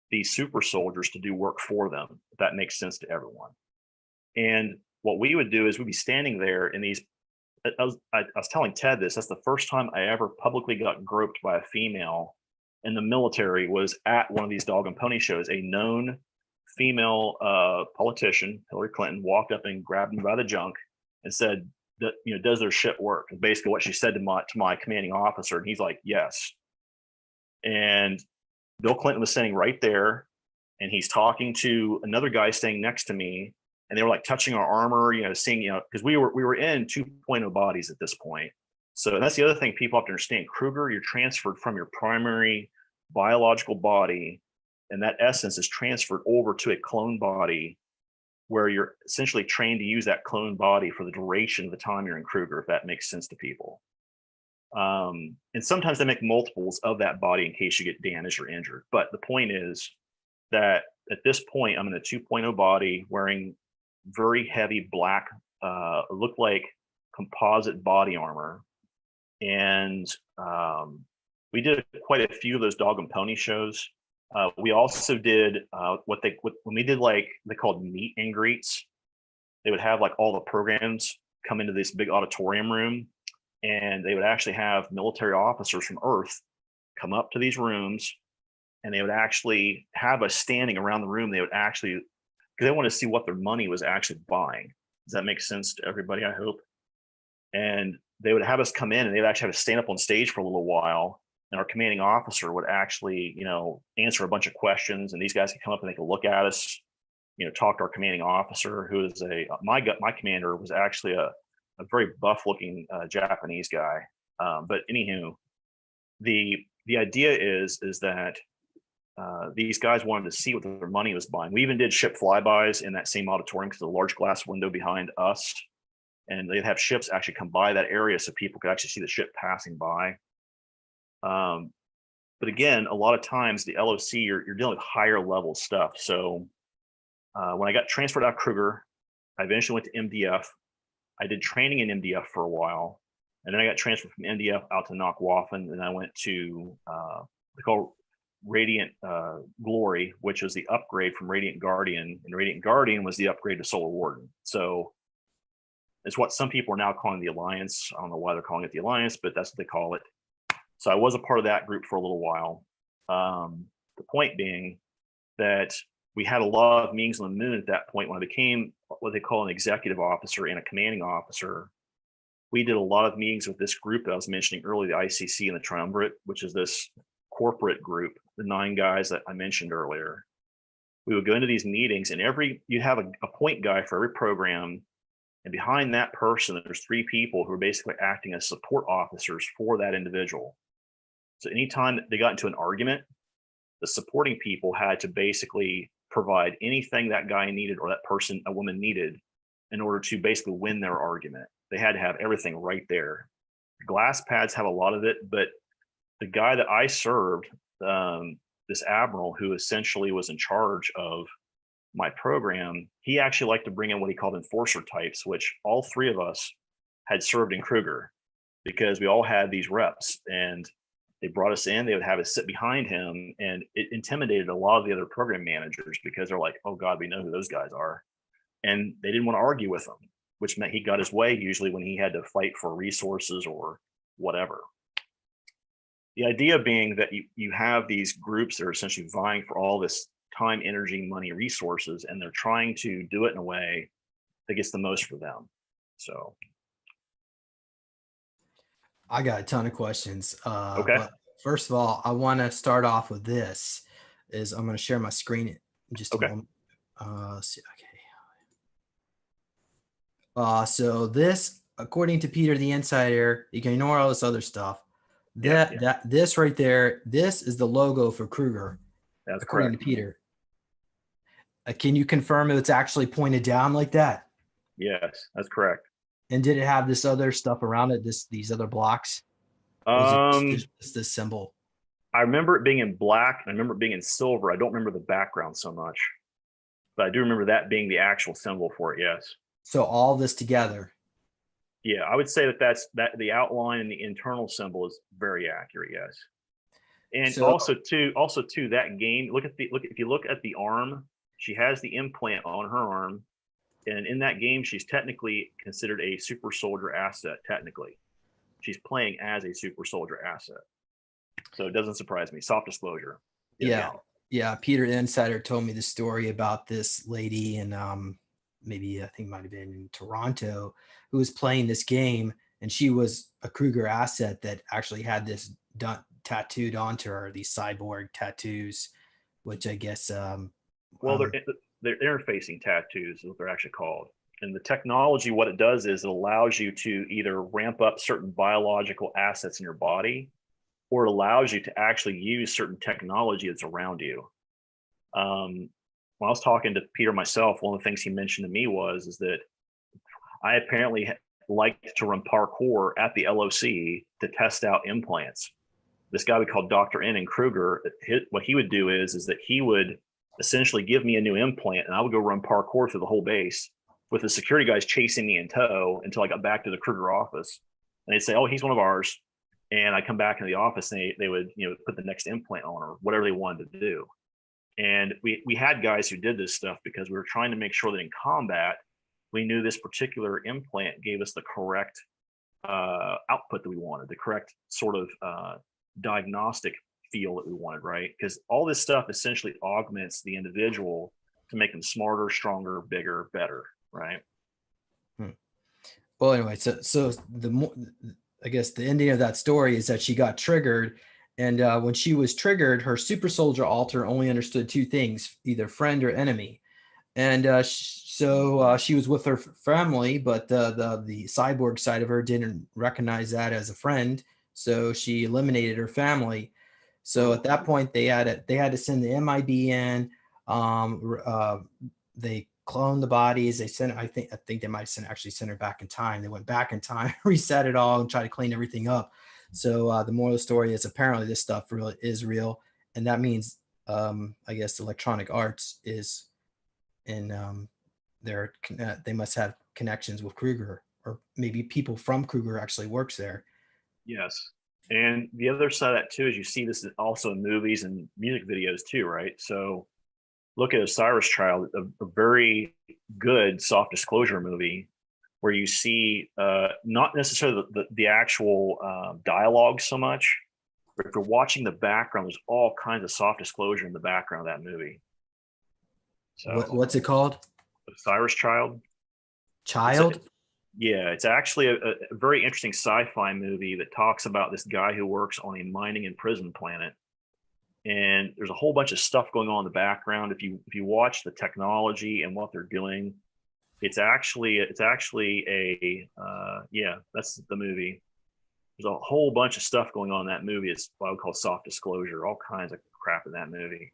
[SPEAKER 2] these super soldiers to do work for them, if that makes sense to everyone. And what we would do is we'd be standing there in these, I was telling Ted this, that's the first time I ever publicly got groped by a female in the military, was at one of these dog and pony shows. A known female politician, Hillary Clinton, walked up and grabbed me by the junk and said, does their shit work? And basically what she said to my commanding officer, and he's like, yes. And Bill Clinton was sitting right there, and he's talking to another guy staying next to me, and they were like touching our armor, seeing, because we were in 2.0 bodies at this point. So that's the other thing people have to understand. Kruger, you're transferred from your primary biological body, and that essence is transferred over to a clone body where you're essentially trained to use that clone body for the duration of the time you're in Kruger, if that makes sense to people. And sometimes they make multiples of that body in case you get damaged or injured. But the point is that at this point, I'm in a 2.0 body wearing very heavy black, look like composite body armor. And we did quite a few of those dog and pony shows. We also did when we did, like, they called meet and greets. They would have like all the programs come into this big auditorium room, and they would actually have military officers from Earth come up to these rooms, and they would actually have us standing around the room. They would actually, because they want to see what their money was actually buying. Does that make sense to everybody? I hope. And they would have us come in, and they would actually have to stand up on stage for a little while, and our commanding officer would actually, answer a bunch of questions, and these guys could come up and they could look at us, talk to our commanding officer, who is my commander was actually a very buff looking Japanese guy. But anywho, the idea is that these guys wanted to see what their money was buying. We even did ship flybys in that same auditorium because of the large glass window behind us, and they'd have ships actually come by that area so people could actually see the ship passing by. But again, a lot of times the LOC, you're dealing with higher level stuff. So when I got transferred out of Kruger, I eventually went to MDF. I did training in MDF for a while, and then I got transferred from MDF out to Knockwaffen, and I went to they call Radiant Glory, which was the upgrade from Radiant Guardian, and Radiant Guardian was the upgrade to Solar Warden. So it's what some people are now calling the Alliance. I don't know why they're calling it the Alliance, but that's what they call it. So I was a part of that group for a little while. The point being that we had a lot of meetings on the moon at that point. When I became what they call an executive officer and a commanding officer, we did a lot of meetings with this group that I was mentioning earlier, the ICC and the Triumvirate, which is this corporate group, the 9 guys that I mentioned earlier. We would go into these meetings, and you have a point guy for every program. And behind that person, there's 3 people who are basically acting as support officers for that individual. So anytime they got into an argument, the supporting people had to basically provide anything that guy needed or that person, a woman needed, in order to basically win their argument. They had to have everything right there. Glass pads have a lot of it, but the guy that I served, this admiral who essentially was in charge of my program, he actually liked to bring in what he called enforcer types, which all 3 of us had served in Kruger, because we all had these reps, and they brought us in. They would have us sit behind him, and it intimidated a lot of the other program managers, because they're like, oh God, we know who those guys are. And they didn't want to argue with him, which meant he got his way usually when he had to fight for resources or whatever. The idea being that you have these groups that are essentially vying for all this time, energy, money, resources, and they're trying to do it in a way that gets the most for them. So
[SPEAKER 1] I got a ton of questions.
[SPEAKER 2] okay.
[SPEAKER 1] But first of all, I want to start off with this. Is I'm going to share my screen in just a
[SPEAKER 2] Okay.
[SPEAKER 1] moment. Okay. So this, according to Peter the Insider, you can ignore all this other stuff. This right there, this is the logo for Kruger,
[SPEAKER 2] That's
[SPEAKER 1] according
[SPEAKER 2] correct.
[SPEAKER 1] to Peter. Can you confirm it's actually pointed down like that?
[SPEAKER 2] Yes, that's correct.
[SPEAKER 1] And did it have this other stuff around it? These other blocks? Or was it just this symbol?
[SPEAKER 2] I remember it being in black, and I remember it being in silver. I don't remember the background so much, but I do remember that being the actual symbol for it. Yes.
[SPEAKER 1] So all this together.
[SPEAKER 2] Yeah, I would say that the outline and the internal symbol is very accurate. Yes. And
[SPEAKER 1] So
[SPEAKER 2] also too, that game. If you look at the arm, she has the implant on her arm, and in that game, she's technically considered a super soldier asset. Technically, she's playing as a super soldier asset. So it doesn't surprise me. Soft disclosure.
[SPEAKER 1] Yeah. Peter the Insider told me the story about this lady, and maybe I think it might have been in Toronto, who was playing this game, and she was a Kruger asset that actually had this tattooed onto her, these cyborg tattoos, which I guess
[SPEAKER 2] well, they're interfacing tattoos is what they're actually called. And the technology, what it does is it allows you to either ramp up certain biological assets in your body, or it allows you to actually use certain technology that's around you. When I was talking to Peter myself, one of the things he mentioned to me is that I apparently liked to run parkour at the LOC to test out implants. This guy we called Dr. N in Kruger, what he would do is that he would essentially give me a new implant, and I would go run parkour through the whole base with the security guys chasing me in tow until I got back to the Kruger office. And they'd say, oh, he's one of ours. And I come back into the office, and they would, put the next implant on or whatever they wanted to do. And we had guys who did this stuff because we were trying to make sure that in combat, we knew this particular implant gave us the correct output that we wanted, the correct sort of diagnostic feel that we wanted, right? Because all this stuff essentially augments the individual to make them smarter, stronger, bigger, better, right?
[SPEAKER 1] Well, anyway, so I guess the ending of that story is that she got triggered, and when she was triggered, her super soldier alter only understood 2 things: either friend or enemy. And so she was with her family, but the cyborg side of her didn't recognize that as a friend, so she eliminated her family. So at that point, they had to send the MIB in. They cloned the bodies. They sent. I think they might actually send her back in time. They went back in time, reset it all, and tried to clean everything up. So the moral of the story is apparently this stuff really is real, and that means I guess electronic arts is in they must have connections with Kruger, or maybe people from Kruger actually works there.
[SPEAKER 2] Yes. And the other side of that too is you see this also in movies and music videos too, right? So look at Osiris Child, a very good soft disclosure movie where you see not necessarily the actual dialogue so much, but if you're watching the background, there's all kinds of soft disclosure in the background of that movie. So
[SPEAKER 1] What's it called?
[SPEAKER 2] Osiris Child.
[SPEAKER 1] Child?
[SPEAKER 2] Yeah, it's actually a very interesting sci-fi movie that talks about this guy who works on a mining and prison planet. And there's a whole bunch of stuff going on in the background. If you watch the technology and what they're doing, it's actually a yeah, that's the movie. There's a whole bunch of stuff going on in that movie. It's what I would call soft disclosure, all kinds of crap in that movie.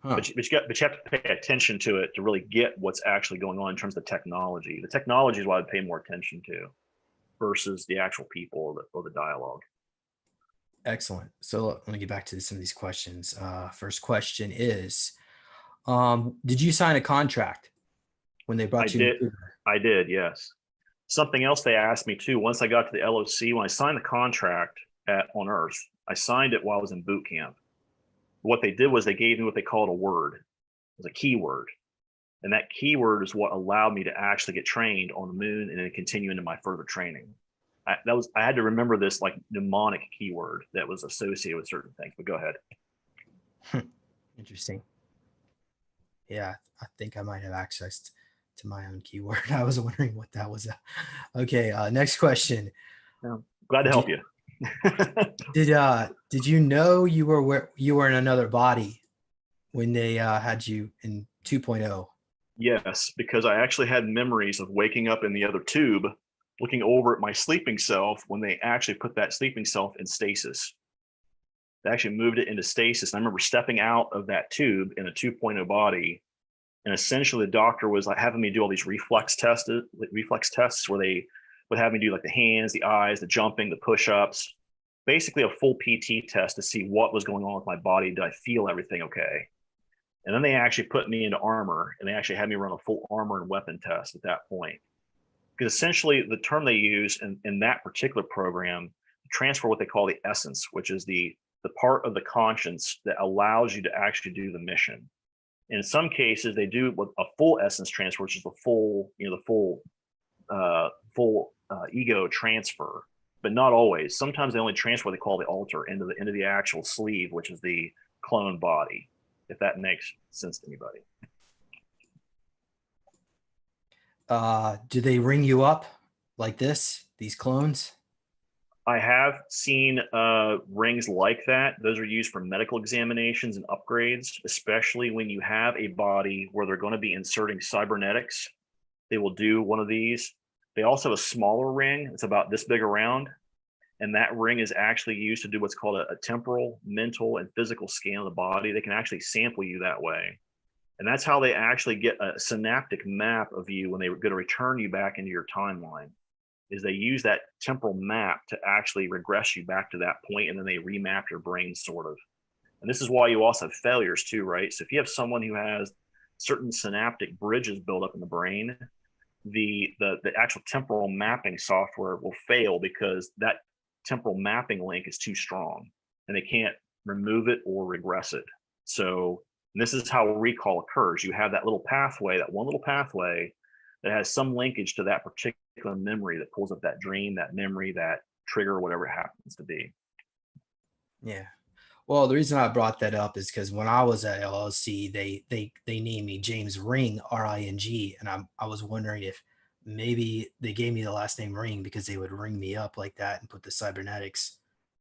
[SPEAKER 1] Huh.
[SPEAKER 2] But you have to pay attention to it to really get what's actually going on in terms of the technology. The technology is what I'd pay more attention to versus the actual people or the dialogue.
[SPEAKER 1] Excellent. So let me get back to some of these questions. First question is, did you sign a contract when they brought you?
[SPEAKER 2] I did, yes. Something else they asked me too, once I got to the LOC, when I signed the contract on Earth, I signed it while I was in boot camp. What they did was they gave me what they called a word. It was a keyword. And that keyword is what allowed me to actually get trained on the moon and then continue into my further training. I had to remember this like mnemonic keyword that was associated with certain things, but go ahead.
[SPEAKER 1] Interesting. Yeah, I think I might have access to my own keyword. I was wondering what that was. Okay, next question.
[SPEAKER 2] Glad to help you.
[SPEAKER 1] Did you know you were in another body when they had you in 2.0?
[SPEAKER 2] Yes, because I actually had memories of waking up in the other tube, looking over at my sleeping self when they actually put that sleeping self in stasis. They actually moved it into stasis. And I remember stepping out of that tube in a 2.0 body, and essentially the doctor was like having me do all these reflex tests where they would have me do like the hands, the eyes, the jumping, the push-ups, basically a full PT test to see what was going on with my body. Did I feel everything okay? And then they actually put me into armor, and they actually had me run a full armor and weapon test at that point. Because essentially the term they use in that particular program, transfer what they call the essence, which is the part of the conscience that allows you to actually do the mission. And in some cases, they do a full essence transfer, which is the full ego transfer, but not always. Sometimes they only transfer what they call the alter into the actual sleeve, which is the clone body, if that makes sense to anybody.
[SPEAKER 1] Do they ring you up like this, these clones?
[SPEAKER 2] I have seen rings like that. Those are used for medical examinations and upgrades, especially when you have a body where they're going to be inserting cybernetics. They will do one of these. They also have a smaller ring. It's about this big around. And that ring is actually used to do what's called a temporal, mental, and physical scan of the body. They can actually sample you that way. And that's how they actually get a synaptic map of you when they're going to return you back into your timeline. Is they use that temporal map to actually regress you back to that point, and then they remap your brain sort of. And this is why you also have failures too, right? So if you have someone who has certain synaptic bridges built up in the brain, the actual temporal mapping software will fail because that temporal mapping link is too strong and they can't remove it or regress it. So this is how recall occurs. You have that little pathway, that one little pathway that has some linkage to that particular memory that pulls up that dream, that memory, that trigger, whatever it happens to be.
[SPEAKER 1] Yeah. Well, the reason I brought that up is because when I was at LLC, they named me James Ring, Ring, and I was wondering if maybe they gave me the last name Ring because they would ring me up like that and put the cybernetics,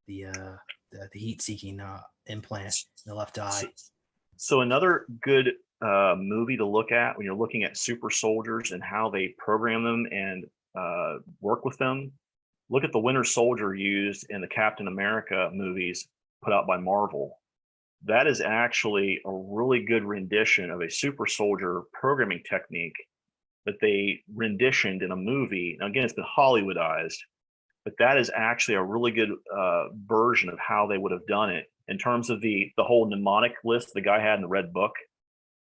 [SPEAKER 1] the heat-seeking implant in the left eye.
[SPEAKER 2] So another good movie to look at when you're looking at super soldiers and how they program them and work with them, look at the Winter Soldier used in the Captain America movies put out by Marvel. That is actually a really good rendition of a super soldier programming technique that they renditioned in a movie. Now, again, it's been Hollywoodized, but that is actually a really good version of how they would have done it in terms of the whole mnemonic list the guy had in the red book,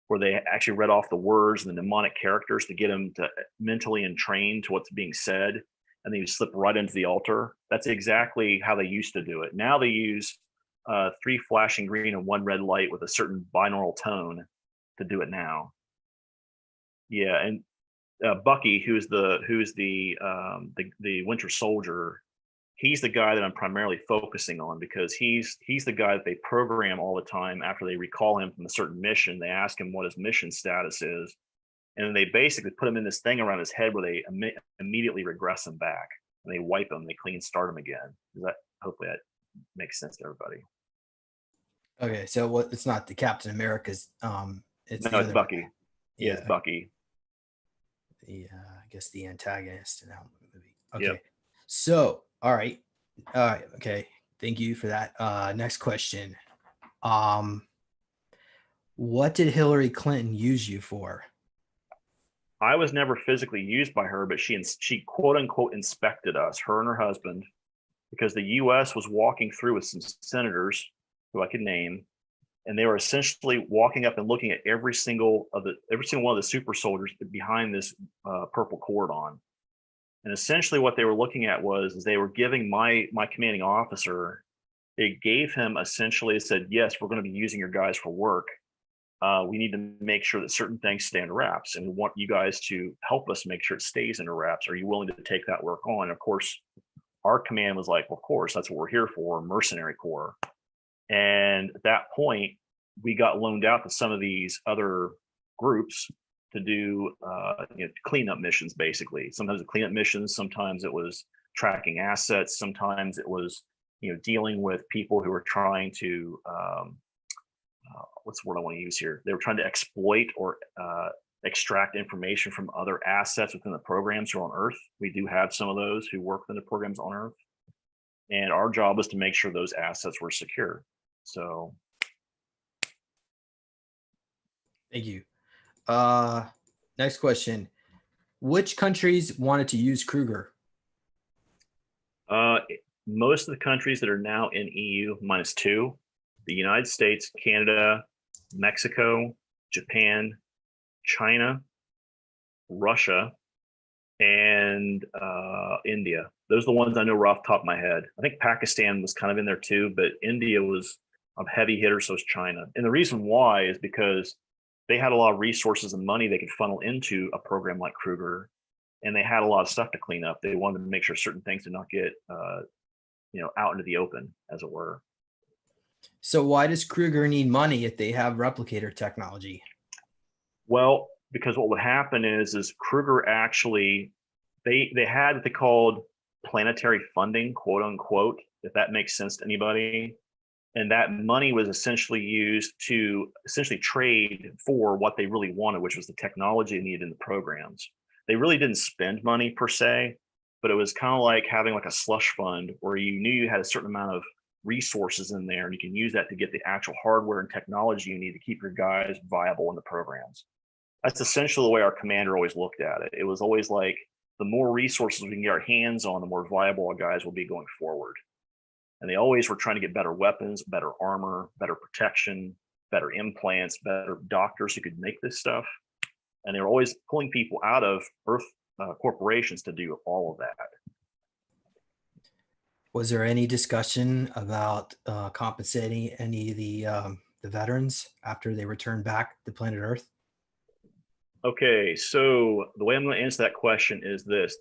[SPEAKER 2] where they actually read off the words and the mnemonic characters to get them to mentally entrain to what's being said, and then you slip right into the altar. That's exactly how they used to do it. Now they use 3 flashing green and 1 red light with a certain binaural tone to do it now. Yeah, and Bucky, who's the Winter Soldier, he's the guy that I'm primarily focusing on, because he's the guy that they program all the time. After they recall him from a certain mission, they ask him what his mission status is, and then they basically put him in this thing around his head where they immediately regress him back, and they wipe him, they clean start him again. Hopefully that makes sense to everybody.
[SPEAKER 1] Okay, so what? It's not the Captain America's. It's
[SPEAKER 2] No,
[SPEAKER 1] the
[SPEAKER 2] it's
[SPEAKER 1] other.
[SPEAKER 2] Bucky. Yeah, it's
[SPEAKER 1] Yeah,
[SPEAKER 2] Bucky.
[SPEAKER 1] I guess the antagonist in that movie. Okay,
[SPEAKER 2] Yep.
[SPEAKER 1] so all right, okay. Thank you for that. Next question. Um, what did Hillary Clinton use you for?
[SPEAKER 2] I was never physically used by her, but she quote unquote inspected us, her and her husband, because the U.S. was walking through with some senators who I could name, and they were essentially walking up and looking at every single one of the super soldiers behind this purple cordon. And essentially, what they were looking at was they were giving my commanding officer. It gave him essentially, it said, yes, we're going to be using your guys for work. We need to make sure that certain things stay under wraps, and we want you guys to help us make sure it stays under wraps. Are you willing to take that work on? And of course, our command was like, well, of course, that's what we're here for, mercenary corps. And at that point, we got loaned out to some of these other groups to do cleanup missions, basically. Sometimes the cleanup missions, sometimes it was tracking assets, sometimes it was dealing with people who were trying to what's the word I want to use here? They were trying to exploit or extract information from other assets within the programs who are on Earth. We do have some of those who work within the programs on Earth, and our job was to make sure those assets were secure. So,
[SPEAKER 1] Thank you. Next question. Which countries wanted to use Kruger?
[SPEAKER 2] Most of the countries that are now in EU -2, the United States, Canada, Mexico, Japan, China, Russia, and India. Those are the ones I know right off the top of my head. I think Pakistan was kind of in there too, but India was a heavy hitter, so was China. And the reason why is because they had a lot of resources and money they could funnel into a program like Kruger, and they had a lot of stuff to clean up. They wanted to make sure certain things did not get out into the open, as it were.
[SPEAKER 1] So why does Kruger need money if they have replicator technology?
[SPEAKER 2] Well, because what would happen is Kruger actually they had what they called planetary funding, quote unquote, if that makes sense to anybody. And that money was essentially used to essentially trade for what they really wanted, which was the technology they needed in the programs. They really didn't spend money per se, but it was kind of like having like a slush fund where you knew you had a certain amount of resources in there, and you can use that to get the actual hardware and technology you need to keep your guys viable in the programs. That's essentially the way our commander always looked at it. It was always like, the more resources we can get our hands on, the more viable our guys will be going forward. And they always were trying to get better weapons, better armor, better protection, better implants, better doctors who could make this stuff. And they were always pulling people out of Earth corporations to do all of that.
[SPEAKER 1] Was there any discussion about compensating any of the veterans after they returned back to planet Earth?
[SPEAKER 2] Okay, so the way I'm going to answer that question is this: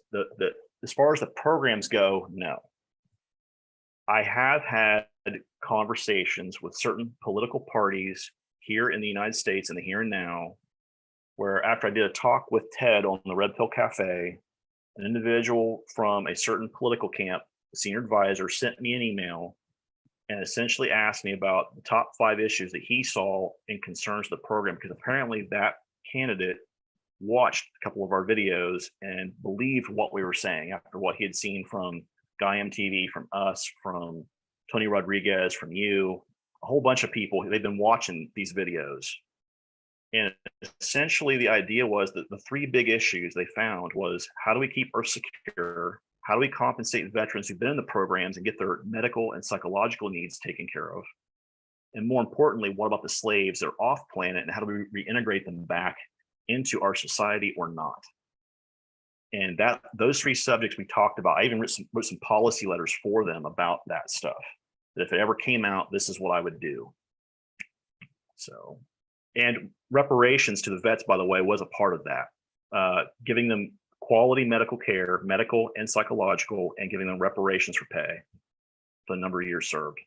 [SPEAKER 2] as far as the programs go, no. I have had conversations with certain political parties here in the United States in the here and now, where after I did a talk with Ted on the Red Pill Cafe, an individual from a certain political camp, a senior advisor, sent me an email and essentially asked me about the top 5 issues that he saw in concerns to the program, because apparently that candidate watched a couple of our videos and believed what we were saying after what he had seen from Guy MTV, from us, from Tony Rodriguez, from you, a whole bunch of people. They've been watching these videos. And essentially the idea was that the 3 big issues they found was, how do we keep Earth secure? How do we compensate veterans who've been in the programs and get their medical and psychological needs taken care of? And more importantly, what about the slaves that are off planet, and how do we reintegrate them back into our society or not? And that those three subjects we talked about, I even wrote some policy letters for them about that stuff. That if it ever came out, this is what I would do. So, and reparations to the vets, by the way, was a part of that. Giving them quality medical care, medical and psychological, and giving them reparations for pay for the number of years served.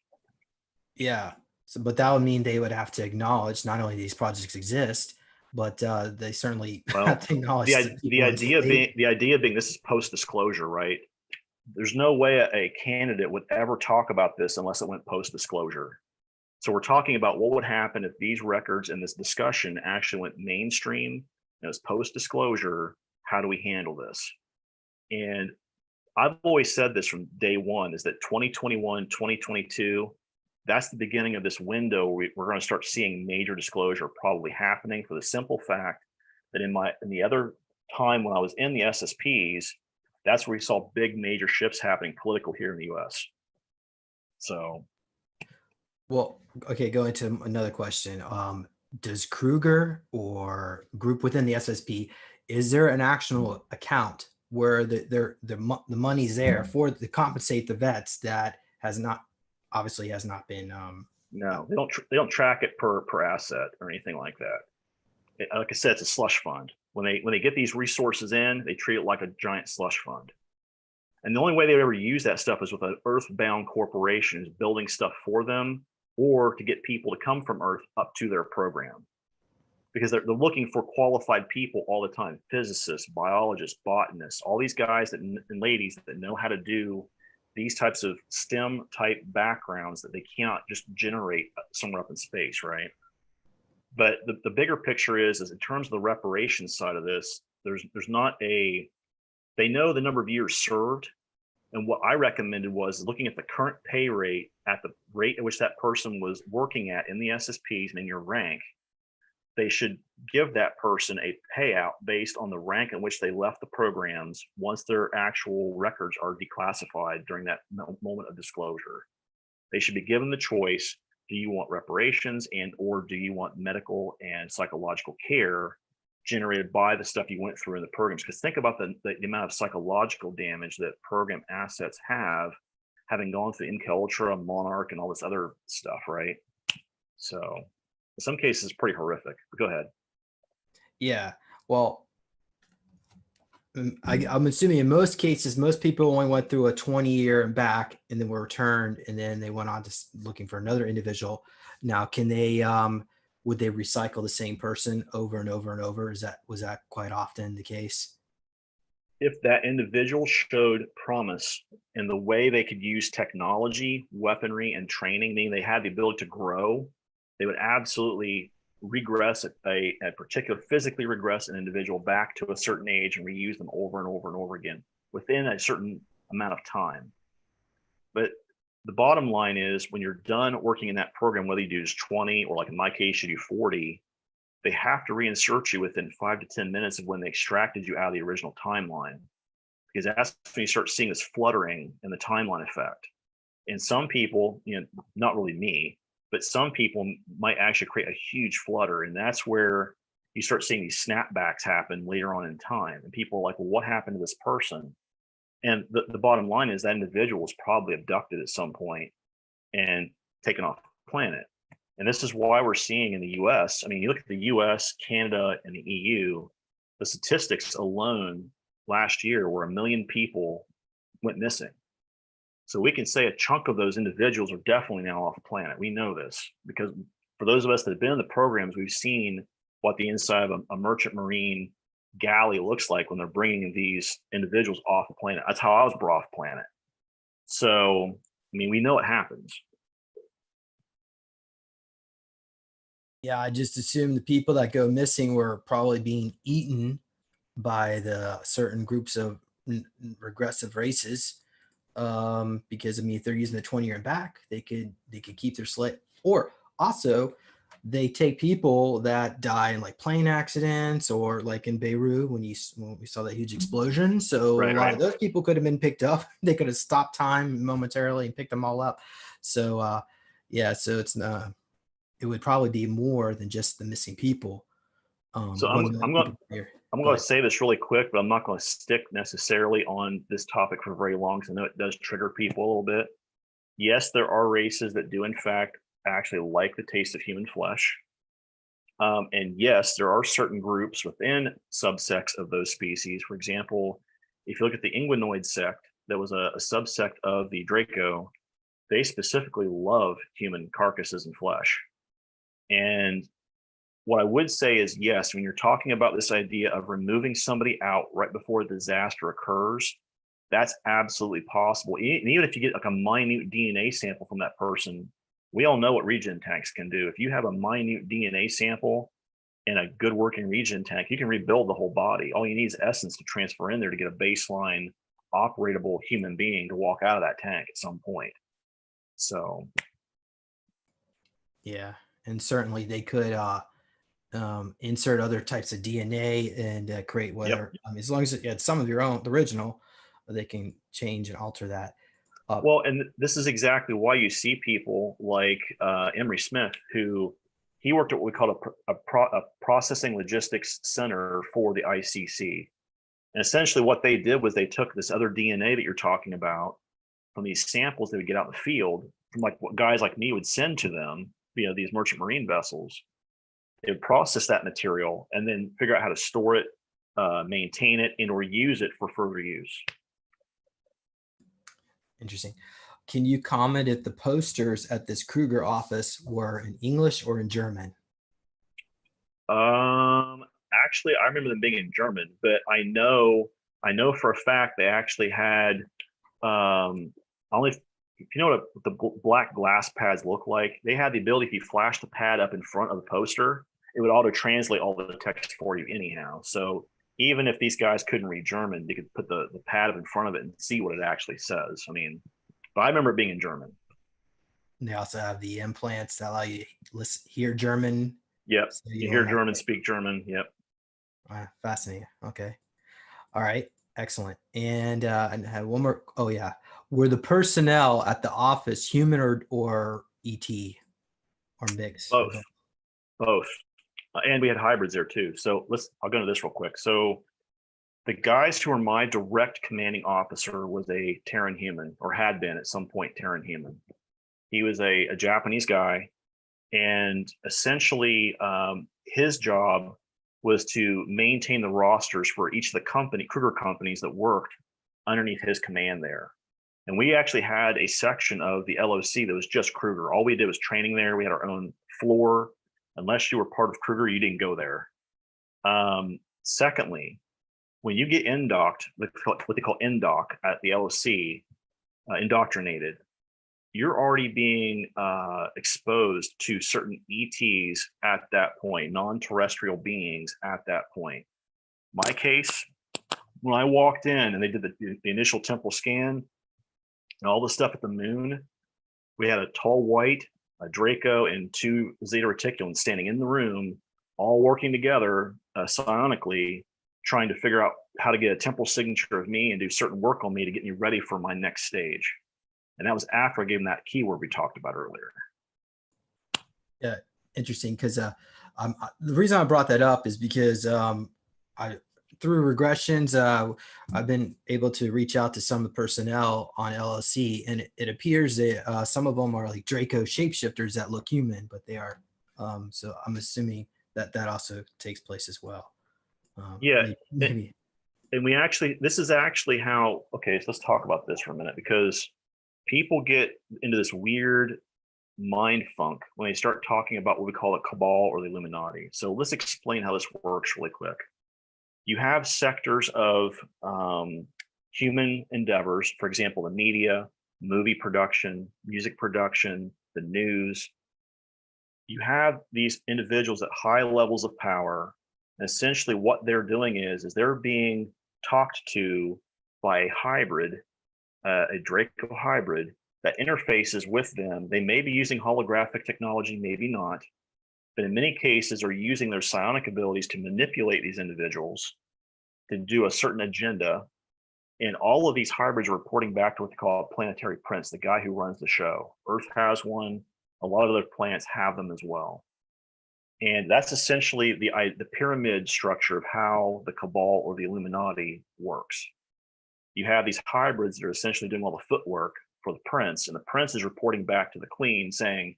[SPEAKER 1] Yeah. So, but that would mean they would have to acknowledge not only these projects exist, but they certainly have
[SPEAKER 2] Well,
[SPEAKER 1] to acknowledge the
[SPEAKER 2] the
[SPEAKER 1] people
[SPEAKER 2] idea
[SPEAKER 1] enslaved.
[SPEAKER 2] being this is post disclosure, right? There's no way a candidate would ever talk about this unless it went post disclosure. So we're talking about what would happen if these records and this discussion actually went mainstream and it was post disclosure. How do we handle this? And I've always said this from day one is that 2021, 2022, that's the beginning of this window where we're going to start seeing major disclosure probably happening, for the simple fact that in the other time when I was in the SSPs, that's where we saw big major shifts happening political here in the US. So
[SPEAKER 1] Well, okay, going to another question. Does Kruger or group within the SSP, is there an actual account where the money's there for to compensate the vets that has not obviously has not been
[SPEAKER 2] no, they don't track it per asset or anything like that. Like I said, it's a slush fund. When they get these resources in, they treat it like a giant slush fund. And the only way they ever use that stuff is with an earthbound corporation is building stuff for them, or to get people to come from Earth up to their program. Because they're looking for qualified people all the time, physicists, biologists, botanists, all these guys and ladies that know how to do these types of STEM type backgrounds that they cannot just generate somewhere up in space, right? But the bigger picture is in terms of the reparations side of this, there's not a, they know the number of years served. And what I recommended was looking at the current pay rate at the rate at which that person was working at in the SSPs and in your rank. They should give that person a payout based on the rank in which they left the programs once their actual records are declassified during that moment of disclosure. They should be given the choice: do you want reparations and or do you want medical and psychological care generated by the stuff you went through in the programs? Because think about the amount of psychological damage that program assets have, having gone through MK Ultra, Monarch, and all this other stuff, right? So in some cases, it's pretty horrific. But go ahead.
[SPEAKER 1] yeah. Well, I'm assuming in most cases, most people only went through a 20-year and back and then were returned, and then they went on to looking for another individual. Now, can they, would they recycle the same person over and over and over? Was that quite often the case?
[SPEAKER 2] If that individual showed promise in the way they could use technology, weaponry, and training, meaning they had the ability to grow, they would absolutely regress a particular, physically regress an individual back to a certain age and reuse them over and over and over again within a certain amount of time. But the bottom line is, when you're done working in that program, whether you do just 20 or, like in my case, you do 40, they have to reinsert you within 5 to 10 minutes of when they extracted you out of the original timeline, because that's when you start seeing this fluttering in the timeline effect. And some people, not really me, but some people might actually create a huge flutter. And that's where you start seeing these snapbacks happen later on in time. And people are like, well, what happened to this person? And the bottom line is that individual was probably abducted at some point and taken off the planet. And this is why we're seeing in the US, I mean, you look at the US, Canada, and the EU, the statistics alone last year were 1 million people went missing. So we can say a chunk of those individuals are definitely now off the planet. We know this because for those of us that have been in the programs, we've seen what the inside of a merchant marine galley looks like when they're bringing these individuals off the planet. That's how I was brought off planet. So, I mean, we know it happens.
[SPEAKER 1] Yeah, I just assume the people that go missing were probably being eaten by the certain groups of regressive races. Because I mean, if they're using the 20-year and back, they could keep their slate. Or also, they take people that die in like plane accidents or like in Beirut when we saw that huge explosion. So a
[SPEAKER 2] Right,
[SPEAKER 1] lot
[SPEAKER 2] right.
[SPEAKER 1] of those people could have been picked up. They could have stopped time momentarily and picked them all up. So yeah, so it would probably be more than just the missing people.
[SPEAKER 2] So
[SPEAKER 1] 1 million people here.
[SPEAKER 2] I'm
[SPEAKER 1] Go
[SPEAKER 2] going to
[SPEAKER 1] ahead.
[SPEAKER 2] say this really quick, but I'm not going to stick necessarily on this topic for very long because I know it does trigger people a little bit. Yes, there are races that do in fact actually like the taste of human flesh. And yes, there are certain groups within subsects of those species. For example, if you look at the Inguinoid sect, that was a subsect of the Draco, they specifically love human carcasses and flesh. And what I would say is yes, when you're talking about this idea of removing somebody out right before a disaster occurs, that's absolutely possible. And even if you get like a minute DNA sample from that person, we all know what regen tanks can do. If you have a minute DNA sample in a good working regen tank, you can rebuild the whole body. All you need is essence to transfer in there to get a baseline operatable human being to walk out of that tank at some point. So
[SPEAKER 1] Yeah, and certainly they could insert other types of DNA and create
[SPEAKER 2] yep.
[SPEAKER 1] whether as long as it's some of your own, the original, they can change and alter that. Uh,
[SPEAKER 2] Well, and this is exactly why you see people like Emery Smith, who he worked at what we call a processing logistics center for the ICC. And essentially, what they did was they took this other DNA that you're talking about from these samples they would get out in the field from like what guys like me would send to them via these merchant marine vessels. They would process that material and then figure out how to store it, maintain it, and or use it for further use.
[SPEAKER 1] Interesting. Can you comment if the posters at this Kruger office were in English or in German?
[SPEAKER 2] Actually, I remember them being in German, but I know for a fact they actually had only if you know what the black glass pads look like, they had the ability if you flash the pad up in front of the poster, it would auto translate all the text for you anyhow. So even if these guys couldn't read German, they could put the pad up in front of it and see what it actually says. I mean, but I remember it being in German.
[SPEAKER 1] And they also have the implants that allow you to hear German.
[SPEAKER 2] Yep.
[SPEAKER 1] So you
[SPEAKER 2] You
[SPEAKER 1] don't
[SPEAKER 2] hear
[SPEAKER 1] have
[SPEAKER 2] German, speak German. Yep.
[SPEAKER 1] fascinating. Okay. All right. Excellent. And I had one more. Oh yeah. Were the personnel at the office human or ET or mix or
[SPEAKER 2] Both.
[SPEAKER 1] both?
[SPEAKER 2] Both. And we had hybrids there too. So I'll go into this real quick. So the guys who were my direct commanding officer was a Terran human, or had been at some point Terran human. He was a Japanese guy, and essentially his job was to maintain the rosters for each of the Kruger companies that worked underneath his command there. And we actually had a section of the LOC that was just Kruger. All we did was training there. We had our own floor. Unless you were part of Kruger, you didn't go there. Secondly, when you get indocked, what they call indock at the LOC, indoctrinated, you're already being exposed to certain ETs at that point, non-terrestrial beings at that point. My case, when I walked in and they did the initial temporal scan and all the stuff at the moon, we had a tall white, a Draco, and two Zeta Reticulans standing in the room, all working together psionically, trying to figure out how to get a temporal signature of me and do certain work on me to get me ready for my next stage. And that was after I gave them that keyword we talked about earlier.
[SPEAKER 1] Yeah, interesting. Because the reason I brought that up is because I through regressions, I've been able to reach out to some of the personnel on LLC, and it appears that some of them are like Draco shapeshifters that look human, but they are. So I'm assuming that that also takes place as well.
[SPEAKER 2] Yeah.
[SPEAKER 1] Maybe.
[SPEAKER 2] And this is actually how, okay, so let's talk about this for a minute, because people get into this weird mind funk when they start talking about what we call a cabal or the Illuminati. So let's explain how this works really quick. You have sectors of human endeavors, for example, the media, movie production, music production, the news. You have these individuals at high levels of power. And essentially, what they're doing is they're being talked to by a hybrid, a Draco hybrid that interfaces with them. They may be using holographic technology, maybe not, but in many cases are using their psionic abilities to manipulate these individuals to do a certain agenda. And all of these hybrids are reporting back to what they call a planetary prince, the guy who runs the show. Earth has one. A lot of other planets have them as well. And that's essentially the pyramid structure of how the Cabal or the Illuminati works. You have these hybrids that are essentially doing all the footwork for the prince, and the prince is reporting back to the queen saying,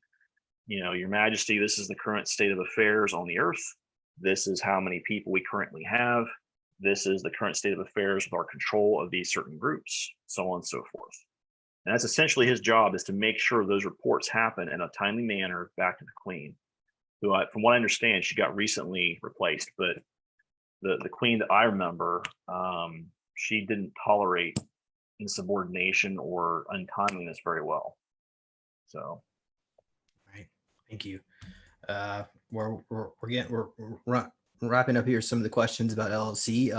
[SPEAKER 2] Your Majesty, this is the current state of affairs on the earth. This is how many people we currently have. This is the current state of affairs with our control of these certain groups, so on and so forth. And that's essentially his job, is to make sure those reports happen in a timely manner back to the queen, who, from what I understand, she got recently replaced. But the queen that I remember, she didn't tolerate insubordination or untimeliness very well. So,
[SPEAKER 1] right. Thank you. We're wrapping up here some of the questions about LLC.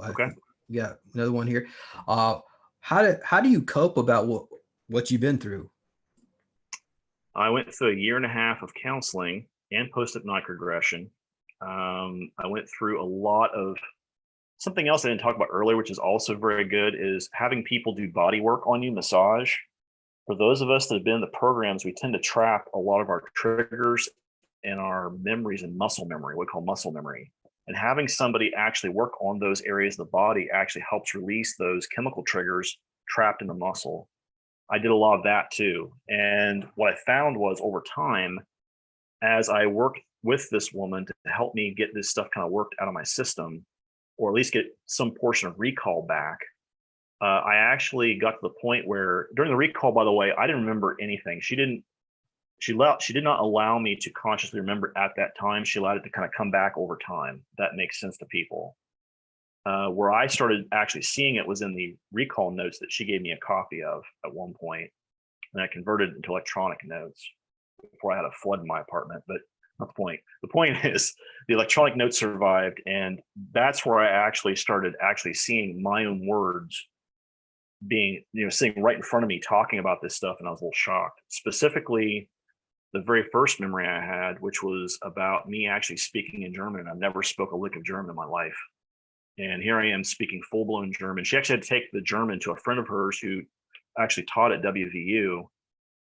[SPEAKER 2] okay.
[SPEAKER 1] We got another one here. How do you cope about what you've been through?
[SPEAKER 2] I went through a year and a half of counseling and post-hypnotic regression. I went through a lot of something else I didn't talk about earlier, which is also very good, is having people do body work on you, massage. For those of us that have been in the programs, we tend to trap a lot of our triggers and our memories in muscle memory, what we call muscle memory. And having somebody actually work on those areas of the body actually helps release those chemical triggers trapped in the muscle. I did a lot of that too. And what I found was, over time, as I worked with this woman to help me get this stuff kind of worked out of my system, or at least get some portion of recall back, I actually got to the point where, during the recall, by the way, I didn't remember anything. She did not allow me to consciously remember at that time. She allowed it to kind of come back over time. That makes sense to people. Where I started actually seeing it was in the recall notes that she gave me a copy of at one point, and I converted it into electronic notes before I had a flood in my apartment. But not the point. The point is, the electronic notes survived, and that's where I actually started seeing my own words being, sitting right in front of me talking about this stuff, and I was a little shocked. Specifically, the very first memory I had, which was about me actually speaking in German. I've never spoke a lick of German in my life. And here I am speaking full-blown German. She actually had to take the German to a friend of hers who actually taught at WVU.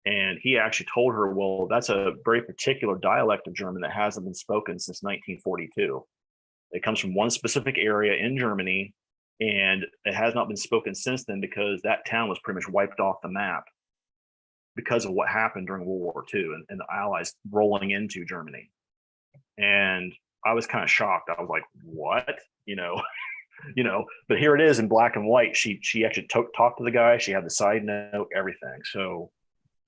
[SPEAKER 2] And he actually told her, well, that's a very particular dialect of German that hasn't been spoken since 1942. It comes from one specific area in Germany, and it has not been spoken since then because that town was pretty much wiped off the map because of what happened during World War II and the Allies rolling into Germany. And I was kind of shocked. I was like, what? But here it is in black and white. She actually talked to the guy. She had the side note, everything. So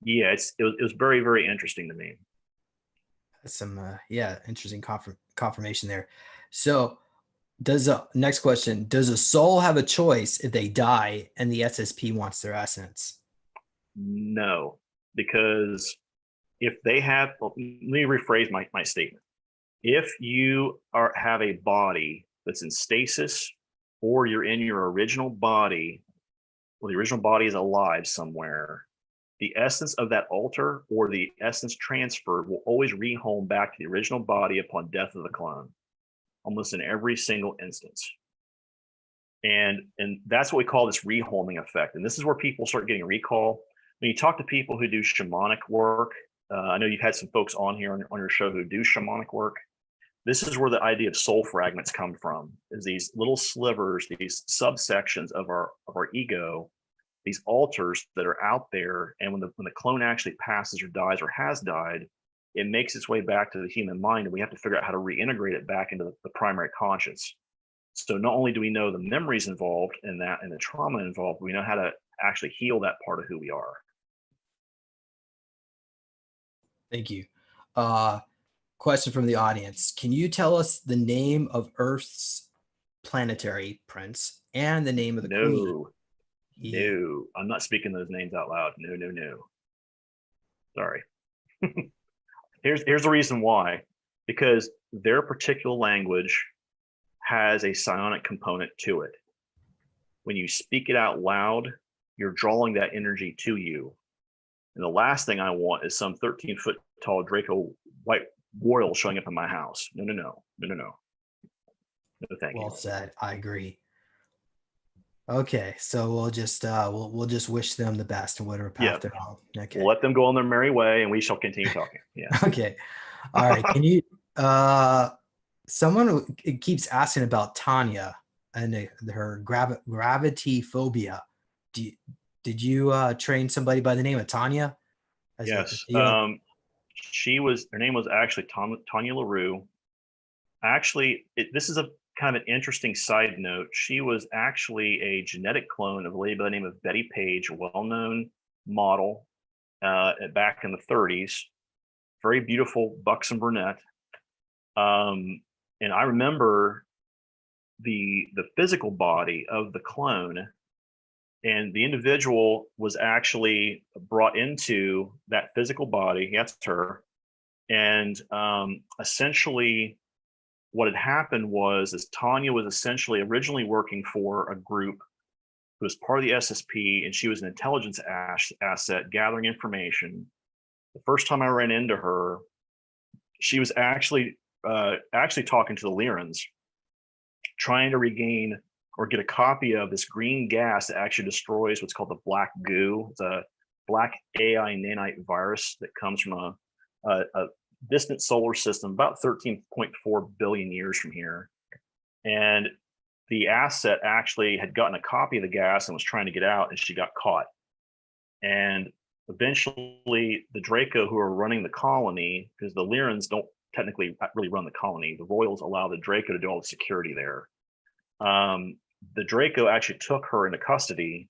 [SPEAKER 2] yeah, it was very, very interesting to me.
[SPEAKER 1] That's some interesting confirmation there. So next question, does a soul have a choice if they die and the SSP wants their essence?
[SPEAKER 2] No, because if they have, let me rephrase my statement. If you have a body that's in stasis, or you're in your original body, well, the original body is alive somewhere, the essence of that alter or the essence transferred will always rehome back to the original body upon death of the clone, almost in every single instance. And that's what we call this rehoming effect. And this is where people start getting recall. When you talk to people who do shamanic work, I know you've had some folks on here on your show who do shamanic work. This is where the idea of soul fragments come from, is these little slivers, these subsections of our ego, these alters that are out there. And when the clone actually passes or dies or has died, it makes its way back to the human mind, and we have to figure out how to reintegrate it back into the primary conscious. So not only do we know the memories involved in that and the trauma involved, we know how to actually heal that part of who we are.
[SPEAKER 1] Thank you. Question from the audience. Can you tell us the name of Earth's planetary prince and the name of the queen?
[SPEAKER 2] No, I'm not speaking those names out loud. No. Sorry. Here's the reason why. Because their particular language has a psionic component to it. When you speak it out loud, you're drawing that energy to you. And the last thing I want is some 13-foot tall Draco white royals showing up in my house. No, no, no, no, no, no. No, thank
[SPEAKER 1] Well
[SPEAKER 2] you.
[SPEAKER 1] said. I agree. Okay, so we'll just wish them the best in whatever
[SPEAKER 2] Yeah,
[SPEAKER 1] path they're on.
[SPEAKER 2] we'll
[SPEAKER 1] Okay.
[SPEAKER 2] let them go on their merry way, and we shall continue talking. Yes.
[SPEAKER 1] Okay. All right. Can you someone it keeps asking about Tanya and her gravity phobia. Do you, did you train somebody by the name of Tanya as a
[SPEAKER 2] Yes.
[SPEAKER 1] deal?
[SPEAKER 2] Her name was actually Tanya LaRue. Actually, this is a kind of an interesting side note. She was actually a genetic clone of a lady by the name of Betty Page, a well-known model back in the 30s. Very beautiful, buxom brunette. And I remember the physical body of the clone, and the individual was actually brought into that physical body. That's her. And essentially, what had happened was Tanya was essentially originally working for a group who was part of the SSP, and she was an intelligence asset gathering information. The first time I ran into her, she was actually talking to the Lyrans, trying to regain or get a copy of this green gas that actually destroys what's called the black goo. It's a black AI nanite virus that comes from a distant solar system about 13.4 billion years from here. And the asset actually had gotten a copy of the gas and was trying to get out, and she got caught. And eventually, the Draco who are running the colony, because the Lyrans don't technically really run the colony, the Royals allow the Draco to do all the security there. The Draco actually took her into custody,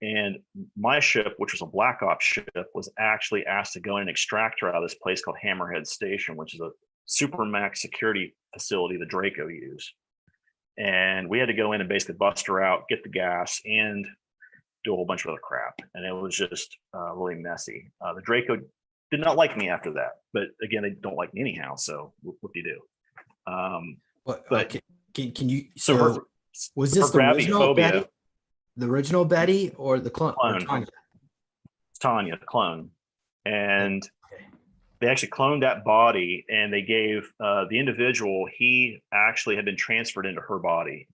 [SPEAKER 2] and my ship, which was a Black Ops ship, was actually asked to go in and extract her out of this place called Hammerhead Station, which is a supermax security facility the Draco use. And we had to go in and basically bust her out, get the gas, and do a whole bunch of other crap. And it was just really messy. The Draco did not like me after that, but again, they don't like me anyhow. So what do you do?
[SPEAKER 1] But
[SPEAKER 2] But
[SPEAKER 1] okay, can you?
[SPEAKER 2] so
[SPEAKER 1] So was
[SPEAKER 2] her
[SPEAKER 1] this the
[SPEAKER 2] gravity
[SPEAKER 1] original
[SPEAKER 2] phobia,
[SPEAKER 1] Betty, the original Betty, or the clone or
[SPEAKER 2] clone,
[SPEAKER 1] Tanya?
[SPEAKER 2] Tanya, the clone, and
[SPEAKER 1] Okay.
[SPEAKER 2] they actually cloned that body, and they gave the individual, he actually had been transferred into her body.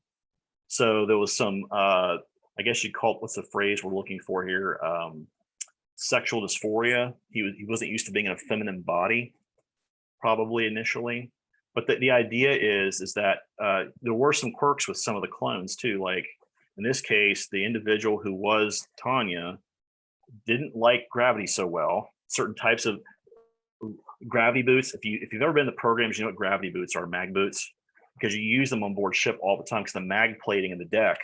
[SPEAKER 2] So there was some, I guess you'd call it, what's the phrase we're looking for here? Sexual dysphoria. He wasn't used to being in a feminine body, probably initially. But the idea is that there were some quirks with some of the clones too. Like in this case, the individual who was Tanya didn't like gravity so well. Certain types of gravity boots. If you've ever been in the programs, you know what gravity boots are, mag boots, because you use them on board ship all the time because the mag plating in the deck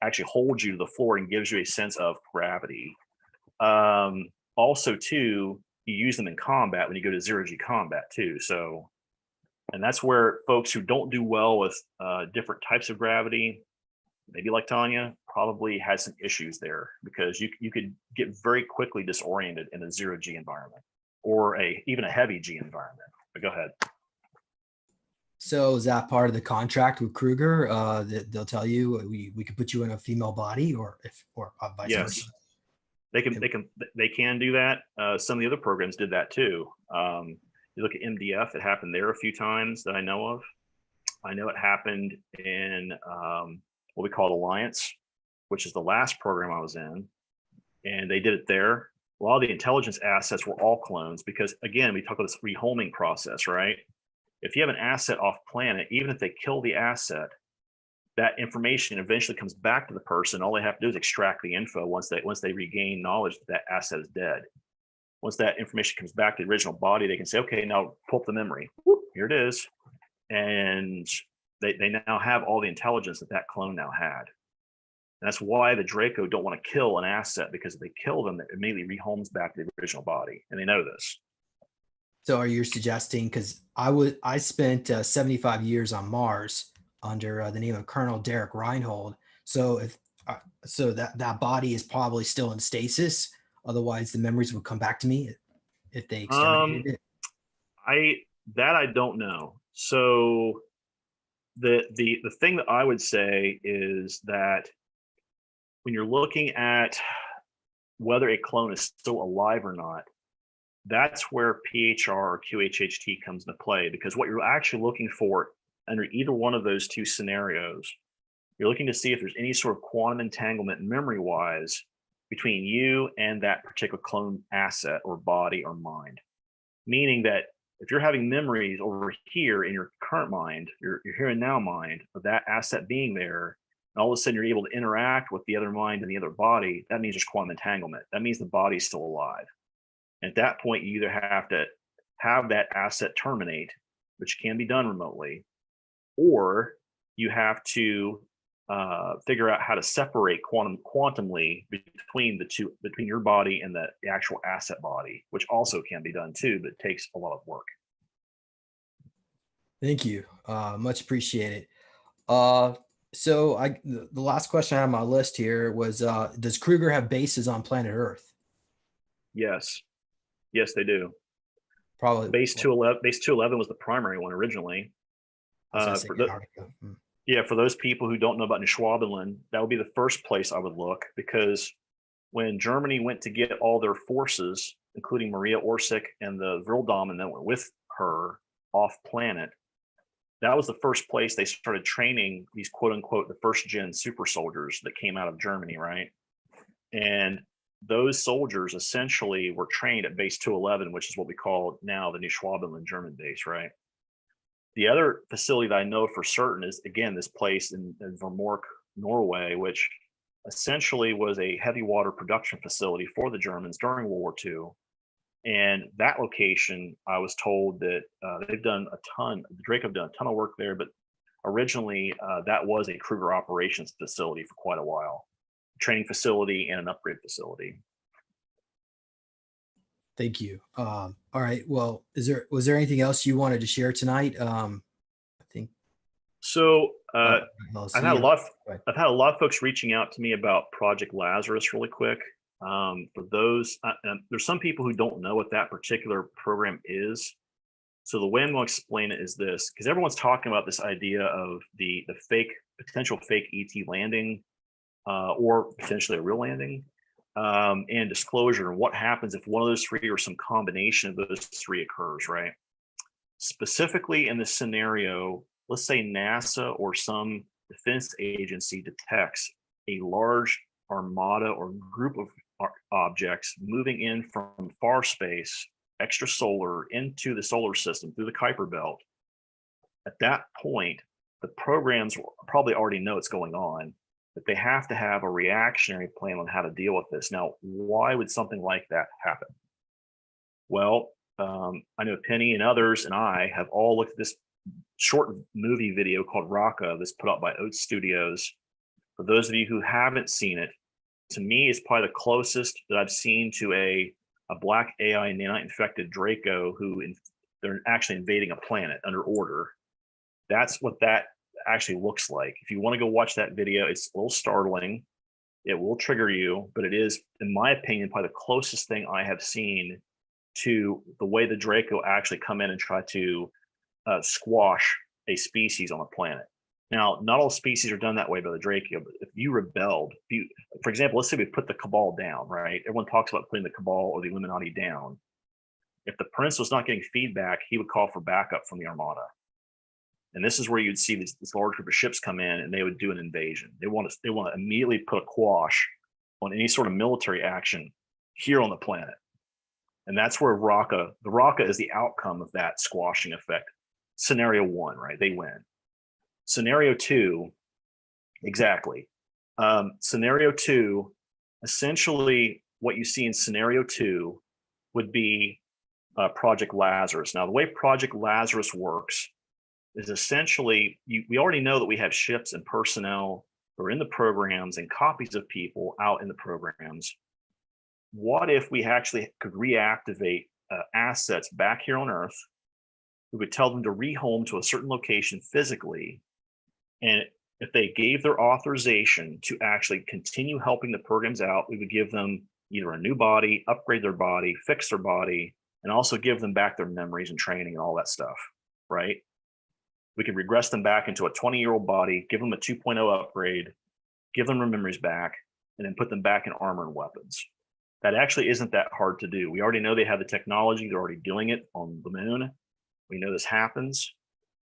[SPEAKER 2] actually holds you to the floor and gives you a sense of gravity. Also, too, you use them in combat when you go to zero-G combat too. So, and that's where folks who don't do well with different types of gravity, maybe like Tanya, probably had some issues there, because you could get very quickly disoriented in a zero-G environment or even a heavy G environment. But go ahead.
[SPEAKER 1] So is that part of the contract with Kruger? That they'll tell you we could put you in a female body, or vice
[SPEAKER 2] Yes,
[SPEAKER 1] versa.
[SPEAKER 2] they can do that. Some of the other programs did that too. You look at MDF; it happened there a few times that I know of. I know it happened in what we call Alliance, which is the last program I was in, and they did it there. A lot of the intelligence assets were all clones because, again, we talk about this rehoming process, right? If you have an asset off planet, even if they kill the asset, that information eventually comes back to the person. All they have to do is extract the info once they regain knowledge that that asset is dead. Once that information comes back to the original body, they can say, okay, now pull up the memory. Whoop, here it is. And they now have all the intelligence that that clone now had. And that's why the Draco don't want to kill an asset, because if they kill them, it immediately rehomes back to the original body. And they know this.
[SPEAKER 1] So are you suggesting, because I spent 75 years on Mars under the name of Colonel Derek Reinhold. So if so that body is probably still in stasis. Otherwise, the memories would come back to me if they exterminated it.
[SPEAKER 2] I don't know. So the thing that I would say is that when you're looking at whether a clone is still alive or not, that's where PHR or QHHT comes into play, because what you're actually looking for under either one of those two scenarios, you're looking to see if there's any sort of quantum entanglement memory wise between you and that particular clone asset or body or mind. Meaning that if you're having memories over here in your current mind, your here and now mind of that asset being there, and all of a sudden you're able to interact with the other mind and the other body, that means there's quantum entanglement. That means the body's still alive. And at that point, you either have to have that asset terminate, which can be done remotely, or you have to figure out how to separate quantumly between the two, between your body and the actual asset body, which also can be done too, but takes a lot of work.
[SPEAKER 1] Thank you. Much appreciated. So the last question I had on my list here was, does Kruger have bases on planet Earth?
[SPEAKER 2] Yes, yes, they do.
[SPEAKER 1] Probably.
[SPEAKER 2] Base 211. Base 211 was the primary one originally. Yeah, for those people who don't know about Neuschwabenland, that would be the first place I would look, because when Germany went to get all their forces, including Maria Orsic and the Vrildam that went with her off planet, that was the first place they started training these quote unquote the first gen super soldiers that came out of Germany, right? And those soldiers essentially were trained at base 211, which is what we call now the Neuschwabenland German base, right? The other facility that I know for certain is, again, this place in Vermork, Norway, which essentially was a heavy water production facility for the Germans during World War II. And that location, I was told that they've done a ton, Drake have done a ton of work there, but originally that was a Kruger operations facility for quite a while, training facility and an upgrade facility.
[SPEAKER 1] Thank you. All right. Well, was there anything else you wanted to share tonight? I think
[SPEAKER 2] so. I've had a lot of folks reaching out to me about Project Lazarus really quick. For those, there's some people who don't know what that particular program is. So the way I'm going to explain it is this, because everyone's talking about this idea of the potential fake ET landing, or potentially a real landing, and disclosure, and what happens if one of those three or some combination of those three occurs, right? Specifically in this scenario, let's say NASA or some defense agency detects a large armada or group of objects moving in from far space, extrasolar, into the solar system through the Kuiper belt. At that point, the programs will probably already know what's going on, but they have to have a reactionary plan on how to deal with this. Now, why would something like that happen? Well, I know Penny and others and I have all looked at this short movie video called Raka that's put out by Oat Studios. For those of you who haven't seen it, to me, it's probably the closest that I've seen to a black AI nanite infected Draco they're actually invading a planet under order. That's what that actually looks like. If you want to go watch that video, it's a little startling. It will trigger you, but it is, in my opinion, probably the closest thing I have seen to the way the Draco actually come in and try to squash a species on a planet. Now, not all species are done that way by the Draco, but if you rebelled, for example, let's say we put the Cabal down, right? Everyone talks about putting the Cabal or the Illuminati down. If the Prince was not getting feedback, he would call for backup from the Armada. And this is where you'd see this large group of ships come in and they would do an invasion. They want to immediately put a quash on any sort of military action here on the planet. And that's where the Raka is the outcome of that squashing effect. Scenario 1, right? They win. Scenario 2, exactly. Scenario 2, essentially what you see in scenario 2 would be Project Lazarus. Now, the way Project Lazarus works is essentially, we already know that we have ships and personnel who are in the programs and copies of people out in the programs. What if we actually could reactivate assets back here on Earth? We would tell them to rehome to a certain location physically. And if they gave their authorization to actually continue helping the programs out, we would give them either a new body, upgrade their body, fix their body, and also give them back their memories and training and all that stuff, right? We could regress them back into a 20-year-old body, give them a 2.0 upgrade, give them their memories back, and then put them back in armor and weapons. That actually isn't that hard to do. We already know they have the technology. They're already doing it on the moon. We know this happens.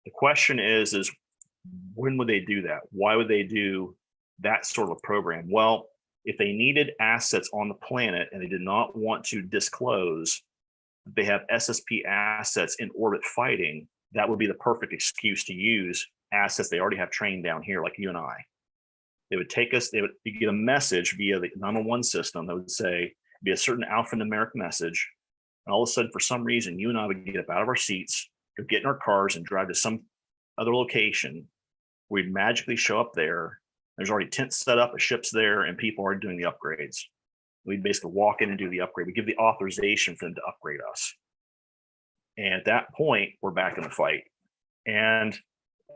[SPEAKER 2] The question is when would they do that? Why would they do that sort of program? Well, if they needed assets on the planet and they did not want to disclose that they have SSP assets in orbit fighting, that would be the perfect excuse to use assets they already have trained down here, like you and I. They would take us, they would get a message via the 911 system that would say, be a certain alphanumeric message. And all of a sudden, for some reason, you and I would get up out of our seats, go get in our cars and drive to some other location. We'd magically show up there. There's already tents set up, a ship's there, and people are doing the upgrades. We'd basically walk in and do the upgrade. We give the authorization for them to upgrade us. And at that point, we're back in the fight. And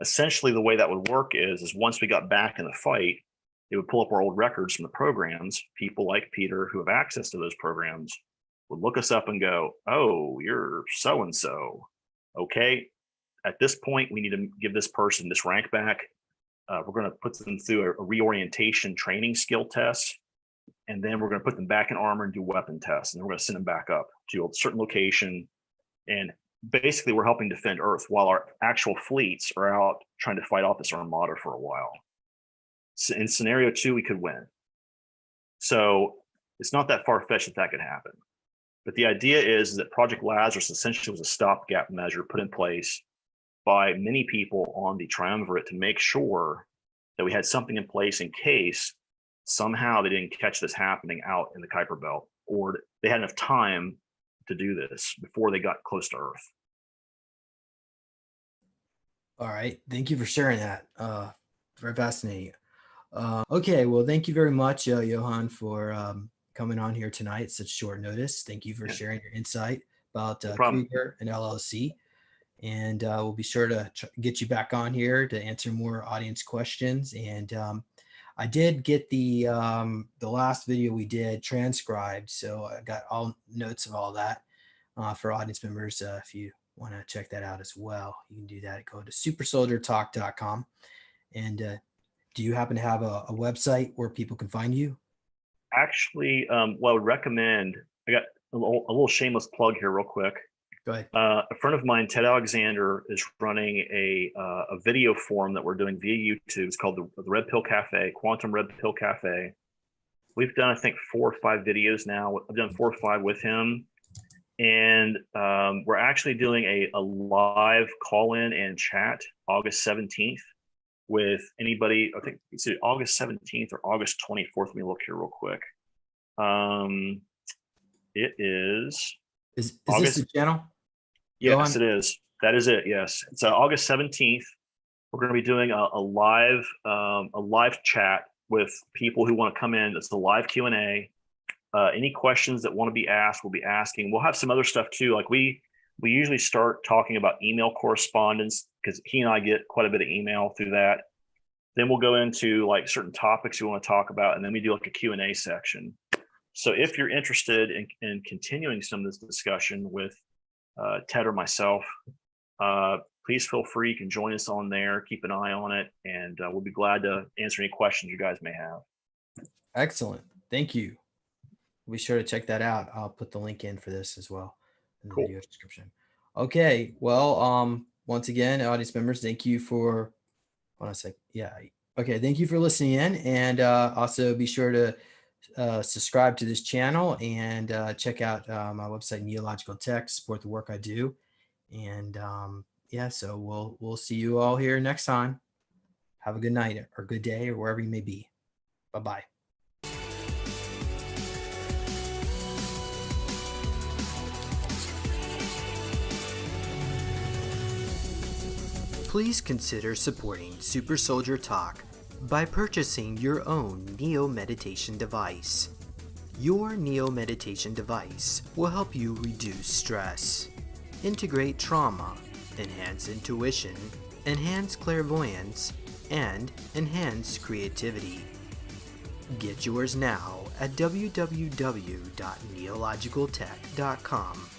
[SPEAKER 2] essentially the way that would work is once we got back in the fight, it would pull up our old records from the programs. People like Peter who have access to those programs would look us up and go, oh, you're so-and-so. Okay, at this point, we need to give this person this rank back. We're going to put them through a reorientation training skill test. And then we're going to put them back in armor and do weapon tests. And then we're going to send them back up to a certain location. And basically, we're helping defend Earth while our actual fleets are out trying to fight off this armada for a while. So in scenario 2, we could win. So it's not that far-fetched that could happen. But the idea is that Project Lazarus essentially was a stopgap measure put in place by many people on the triumvirate to make sure that we had something in place in case somehow they didn't catch this happening out in the Kuiper Belt, or they had enough time to do this before they got close to Earth.
[SPEAKER 1] All right. Thank you for sharing that. Very fascinating. Okay. Well, thank you very much, Johan, for coming on here tonight at such short notice. Thank you for sharing your insight about Krieger and LLC. And we'll be sure to get you back on here to answer more audience questions. And I did get the last video we did transcribed, so I got all notes of all that for audience members. If you want to check that out as well, you can do that. Go to supersoldiertalk.com. And do you happen to have a website where people can find you?
[SPEAKER 2] Actually, what I would recommend, I got a little shameless plug here real quick.
[SPEAKER 1] Go ahead.
[SPEAKER 2] A friend of mine, Ted Alexander, is running a video forum that we're doing via YouTube. It's called the Red Pill Cafe, Quantum Red Pill Cafe. We've done, I think, 4 or 5 videos now. I've done 4 or 5 with him. And we're actually doing a live call-in and chat August 17th with anybody. I think it's August 17th or August 24th. Let me look here real quick. It is...
[SPEAKER 1] Is this the channel?
[SPEAKER 2] Yes, it is. That is it. Yes, it's August 17th. We're going to be doing a live chat with people who want to come in. It's a live Q&A. Any questions that want to be asked, we'll be asking. We'll have some other stuff too. Like we usually start talking about email correspondence because he and I get quite a bit of email through that. Then we'll go into like certain topics we want to talk about, and then we do like a Q&A section. So if you're interested in continuing some of this discussion with Ted or myself, please feel free. You can join us on there, keep an eye on it, and we'll be glad to answer any questions you guys may have.
[SPEAKER 1] Excellent. Thank you. Be sure to check that out. I'll put the link in for this as well in the video description. Okay. Well, once again, audience members, thank you for, thank you for listening in, and also be sure to subscribe to this channel and check out my website, Neological Tech, support the work I do. And so we'll see you all here next time. Have a good night or good day or wherever you may be. Bye-bye. Please consider supporting Super Soldier Talk by purchasing your own Neo Meditation device. Your Neo Meditation device will help you reduce stress, integrate trauma, enhance intuition, enhance clairvoyance, and enhance creativity. Get yours now at www.neologicaltech.com.